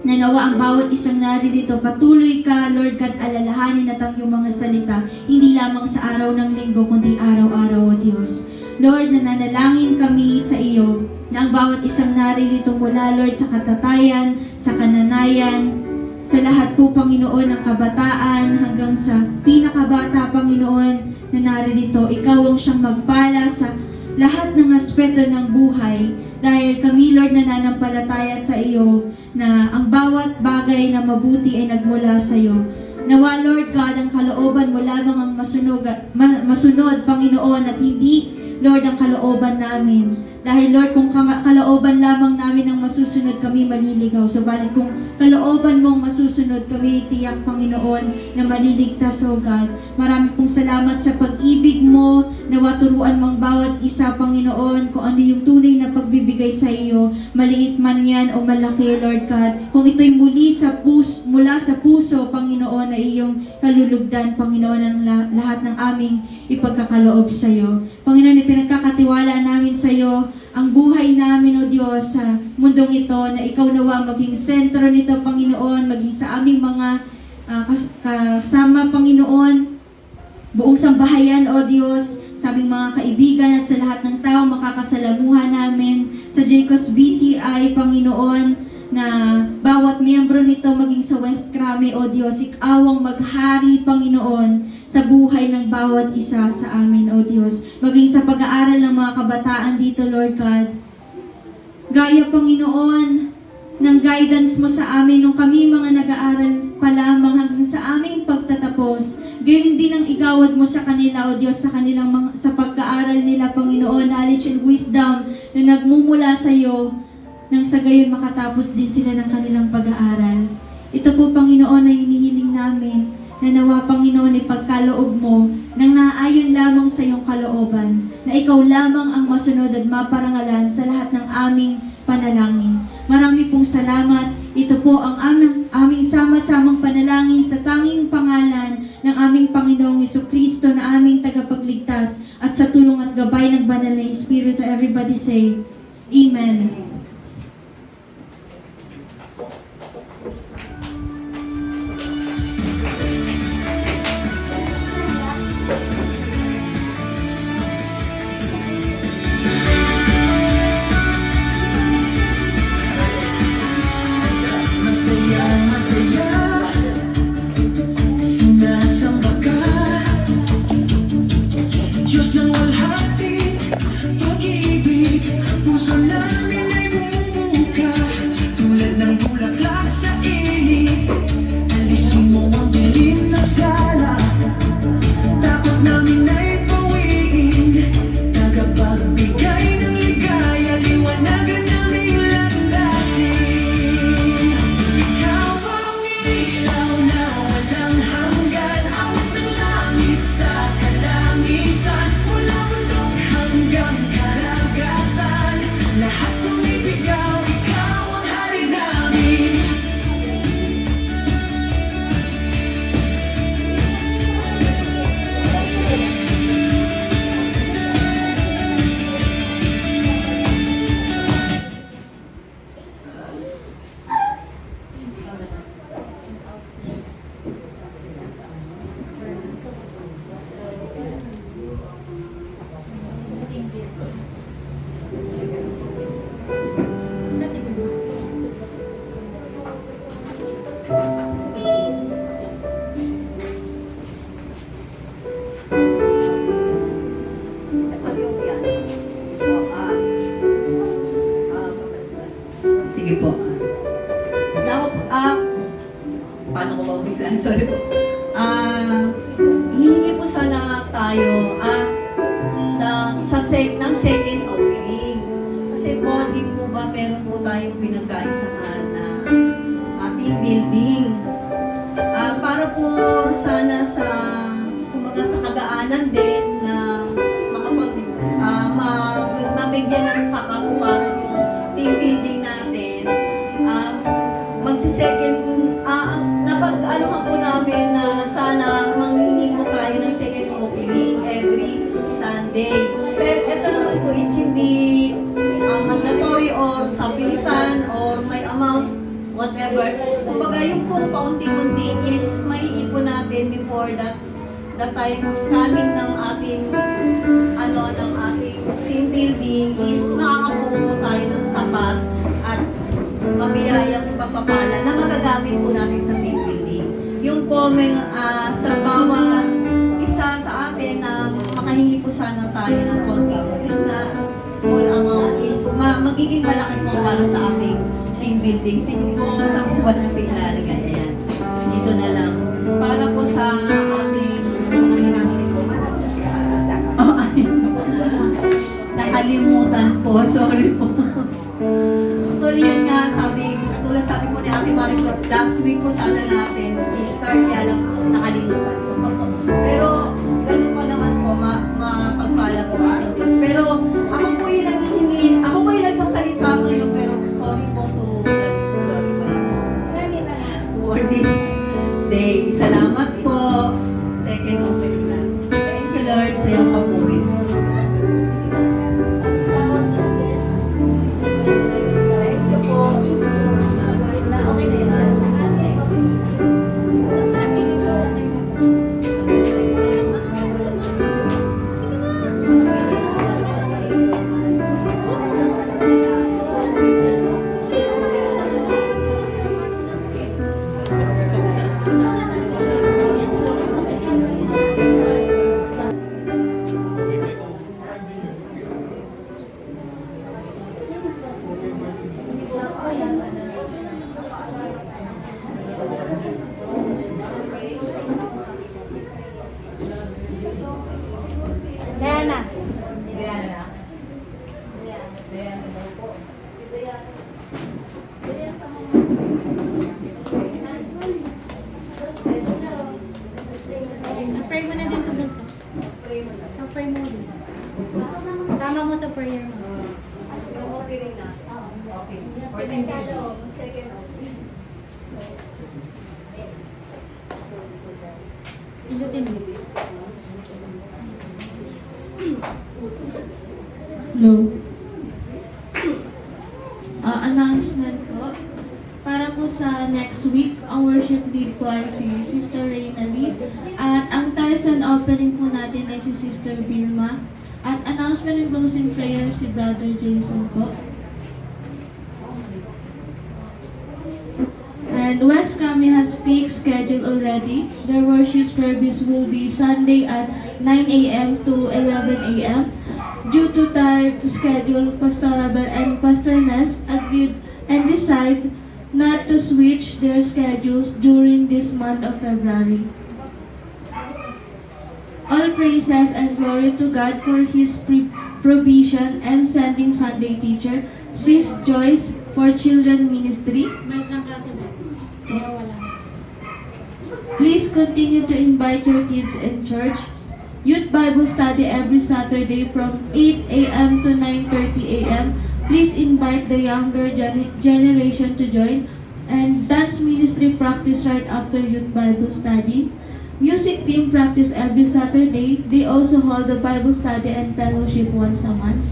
Na nawa ang bawat isang naririto, patuloy ka, Lord God, alalahanin at ang iyong mga salita, hindi lamang sa araw ng linggo, kundi araw-araw, O Diyos. Lord, nananalangin kami sa iyo na ang bawat isang naririto mula, Lord, sa katatayan, sa kananayan, sa lahat po, Panginoon, ng kabataan hanggang sa pinakabata, Panginoon, na naririto. Ikaw ang siyang magpala sa lahat ng aspeto ng buhay dahil kami, Lord, nananampalataya sa iyo na ang bawat bagay na mabuti ay nagmula sa iyo. Nawa, Lord God, ang kalooban mo lamang ang masunod, Panginoon, at hindi, Lord, ang kalooban namin. Dahil, Lord, kung kalooban lamang namin ang masusunod, kami maliligaw. Subalit kung kalooban mo ang masusunod, kami tiyak, Panginoon, na maliligtas, O God. Marami pong salamat sa pag-ibig mo, nawa turuan mong bawat isa, Panginoon, kung ano yung tunay na pagbibigay sa iyo, maliit man yan o malaki, Lord God. Kung ito'y mula sa puso, Panginoon, na iyong kalulugdan, Panginoon, ang lahat ng aming ipagkakaloob sa iyo. Panginoon, ipinagkakatiwala namin sa iyo ang buhay namin, O Diyos, sa mundong ito, na ikaw nawa maging sentro nito, Panginoon, maging sa aming mga kasama, Panginoon, buong sambahayan, O Diyos, sa aming mga kaibigan at sa lahat ng tao makakasalamuhan namin, sa Jacob's BCI, Panginoon, na bawat miyembro nito maging sa West Crame, O Diyos, ikaw ang maghari, Panginoon, sa buhay ng bawat isa sa amin, O Diyos. Maging sa pag-aaral ng mga kabataan dito, Lord God. Gaya, Panginoon, ng guidance mo sa amin nung kami mga nag-aaral pa lamang hanggang sa aming pagtatapos. Gayon din ang igawad mo sa kanila, O Diyos, sa kanilang sa pag-aaral nila, Panginoon, knowledge and wisdom na nagmumula sa iyo, nang sa gayon makatapos din sila ng kanilang pag-aaral. Ito po, Panginoon, na hinihiling namin, na nawa, Panginoon, ipagkaloob mo nang naayon lamang sa iyong kalooban, na ikaw lamang ang masunod at maparangalan sa lahat ng aming panalangin. Marami pong salamat. Ito po ang aming sama-samang panalangin sa tanging pangalan ng aming Panginoong Jesucristo na aming tagapagligtas at sa tulong at gabay ng banal na Espiritu. Everybody say, Amen. Diyos ng walhati, pag-ibig, puso namin ay bumubuka, tulad ng bulaklak sa init. Alisin mo ang dilim na sala, takot namin ay pawiin, tagapagbigay ng ligaya, liwanagan naming landasin. Ikaw ang ilaw na walang hanggan, awit ng langit sa kalangitan, mula bundok hanggang karagatan, lahat sumisigaw, ikaw ang hari namin. Sige po. Paano ko ba-umpisahan? Sorry po. Hihingi po sana tayo ng second offering. Kasi po, di po ba meron po tayong pinagkaisahan na ating building. Para po sana sa, kumbaga sa kagaanan din na mabigyan ng saka kung paano yung team building natin. Magsi-second, napag-anuhan po namin na sana manghingi po tayo ng second opening every Sunday. Pero ito naman po is hindi mandatory or sa pilitan or may amount, whatever. Kumbaga yung pong paunti-unti is may ipon natin before that the time coming ng ating team building is makakabuo po tayo ng sapat at mabiyayang pagpapala na magagamit po natin sa team building. Yung po may, sa bawat isa sa atin na makahingi po sana tayo ng konti na small amount is magiging malaki po para sa aming team building. Sige po, sa buwan na pinalagay. Ayan. Dito na lang. Para po sa ating nakalimutan po. Sorry po. Actually, yun nga, sabi po ni Ate Maricot, last week po sana natin i-start, kaya lang nakalimutan po. Pero, ganun pa naman po, mapagpala po ating Diyos. Pero, ako po yung nagsasalita ngayon, pero sorry po to for this day. Salamat po. Second offering na. Thank you, Lord, sa iyong kapuhin. Thank you po. Okay na yun. Thank you. Pray mo na din sa bunso. Pray mo din. Sama mo sa prayer mo. Yung okay rin na. Okay. 14 minutes. Second okay. Pindutin mo. Hello. Announcement po. Para po sa next week, ang worship lead po ay si Sister Reyna Lee. At ang tithes and offering po natin ay si Sister Vilma. At announcement and closing prayer si Brother Jason po. And West Crami has fixed schedule already. Their worship service will be Sunday at 9 a.m. to 11 a.m. Due to tight schedule, Pastor Abel and Pastor Ness agreed and decided not to switch their schedules during this month of February. All praises and glory to God for His provision and sending Sunday teacher, Sis Joyce, for Children Ministry. May lang kaso na. Kaya wala. Please continue to invite your kids in church. Youth Bible study every Saturday from 8 a.m. to 9:30 a.m. Please invite the younger generation to join. And dance ministry practice right after youth Bible study. Music team practice every Saturday. They also hold a Bible study and fellowship once a month.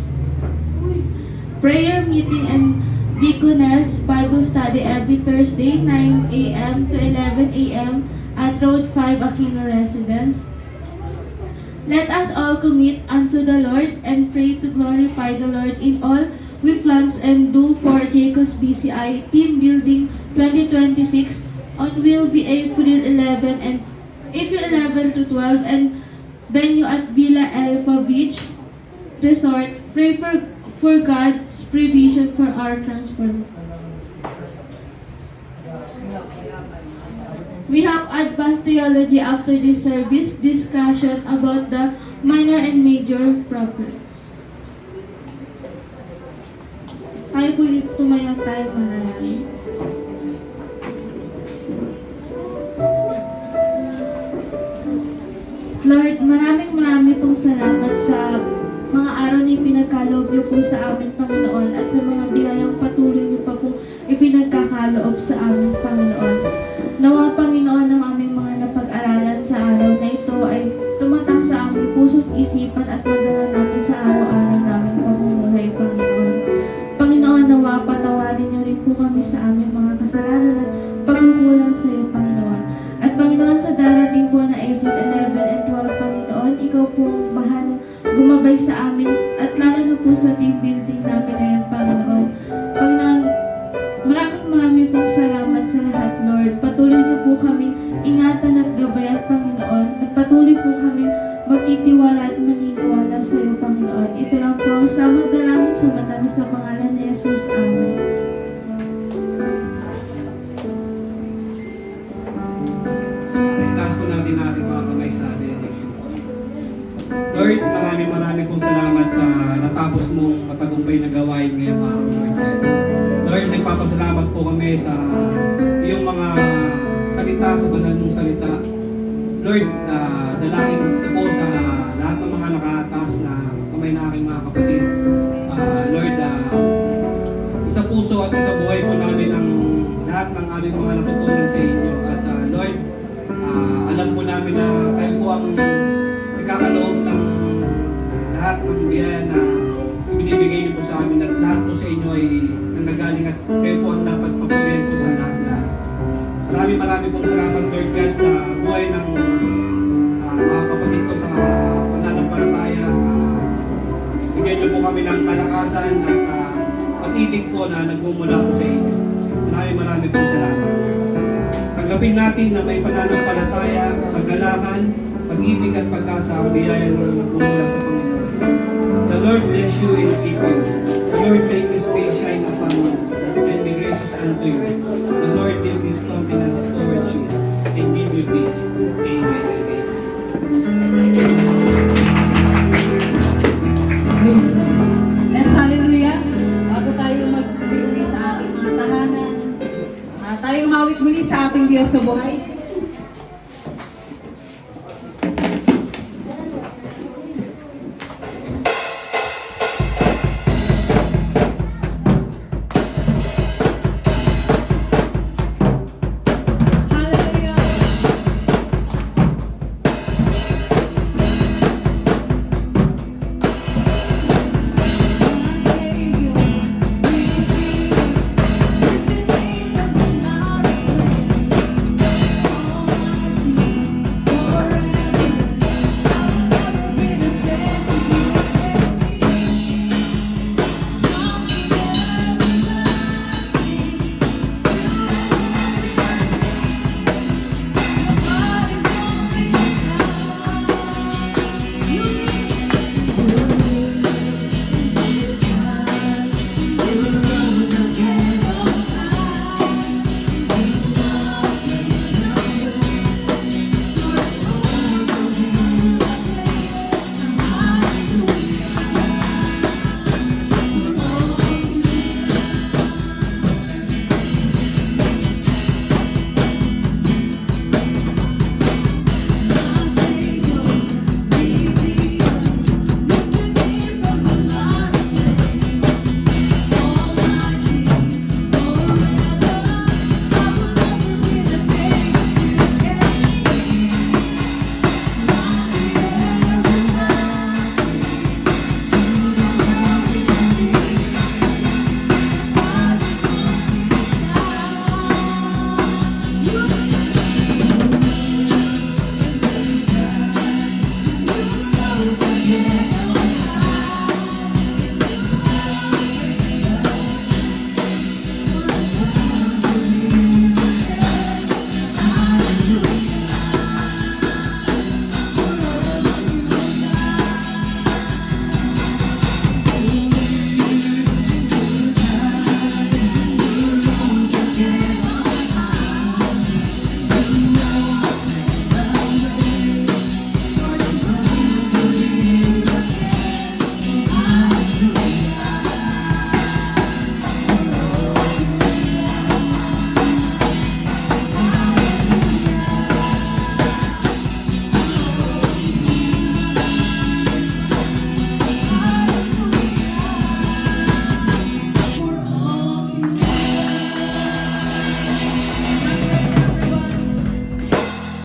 Prayer meeting and Deaconess Bible study every Thursday, 9 a.m. to 11 a.m. at Road 5 Aquino Residence. Let us all commit unto the Lord and pray to glorify the Lord in all we plans and do for Jacob's BCI Team Building 2026 on will be April 11 to 12 and venue at Villa Alpha Beach Resort. Pray for God's provision for our transport. We have advanced theology after this service, discussion about the minor and major prophets. Tayo po tumayo tayo manalangin. Lord, maraming pong salamat sa mga araw na ipinagkaloob niyo po sa amin, Panginoon, at sa mga biyayang patuloy niyo pa pong ipinagkakaloob sa amin, Panginoon. Nawa, Panginoon, ng aming mga napag-aralan sa araw na ito ay tumatak sa aming puso't isipan at madala namin sa araw-araw namin pamumuhay, Panginoon. Panginoon, nawa, patawarin niyo rin po kami sa aming mga kasalanan at pagkukulang sa iyo, Panginoon. At Panginoon, sa darating po na April 11 and 12, Panginoon, ikaw po ang bahalang gumabay sa amin at lalo na po sa team building namin ngayon, Panginoon. Panginoon, maraming pong salamat sa lahat, Lord. Patuloy niyo po kami ingatan at gabayan, Panginoon. At patuloy po kami magtitiwala at maniniwala sa iyo, Panginoon. Ito lang po ang samang dalangin sa matamis na pangalan ni Jesus. Amen. Itaas po natin mga kamay sa benediction. Lord, maraming pong salamat sa natapos mong matagumpay na gawain ngayong araw, Lord. Lord, nagpapasalamat po kami sa iyong mga salita, sa banal mong salita. Lord, dalangin ko po sa lahat ng mga nakataas na kamay na aking mga kapatid. Lord, isa puso at isa buhay po namin ang lahat ng aming mga natutunan sa inyo. At Lord, alam po namin na kayo po ang nagkakaloob ng lahat ng biyaya na binibigay niyo po sa amin at lahat po sa inyo ay nanggagaling at kayo po ang dapat papawian po sa lahat. Maraming pong salamat, Lord God, sa buhay ng mga kapatid ko sa pananampalataya. Bigyan niyo po kami ng kalakasan at pag-ibig po na nagmumula po sa inyo. Maraming pong salamat. Tanggapin natin na may pananampalataya, kagalakan, pag-ibig at pagkasa ang biyaya na nagmumula sa Panginoon. The Lord bless you and keep you. The Lord make His face shine upon you and be gracious unto you. The Lord give His countenance towards you and give you peace. Amen and amen. Yes, hallelujah. Bago tayo mag-uwi sa ating mga tahanan, tayo mawit muli sa ating Diyos sa buhay.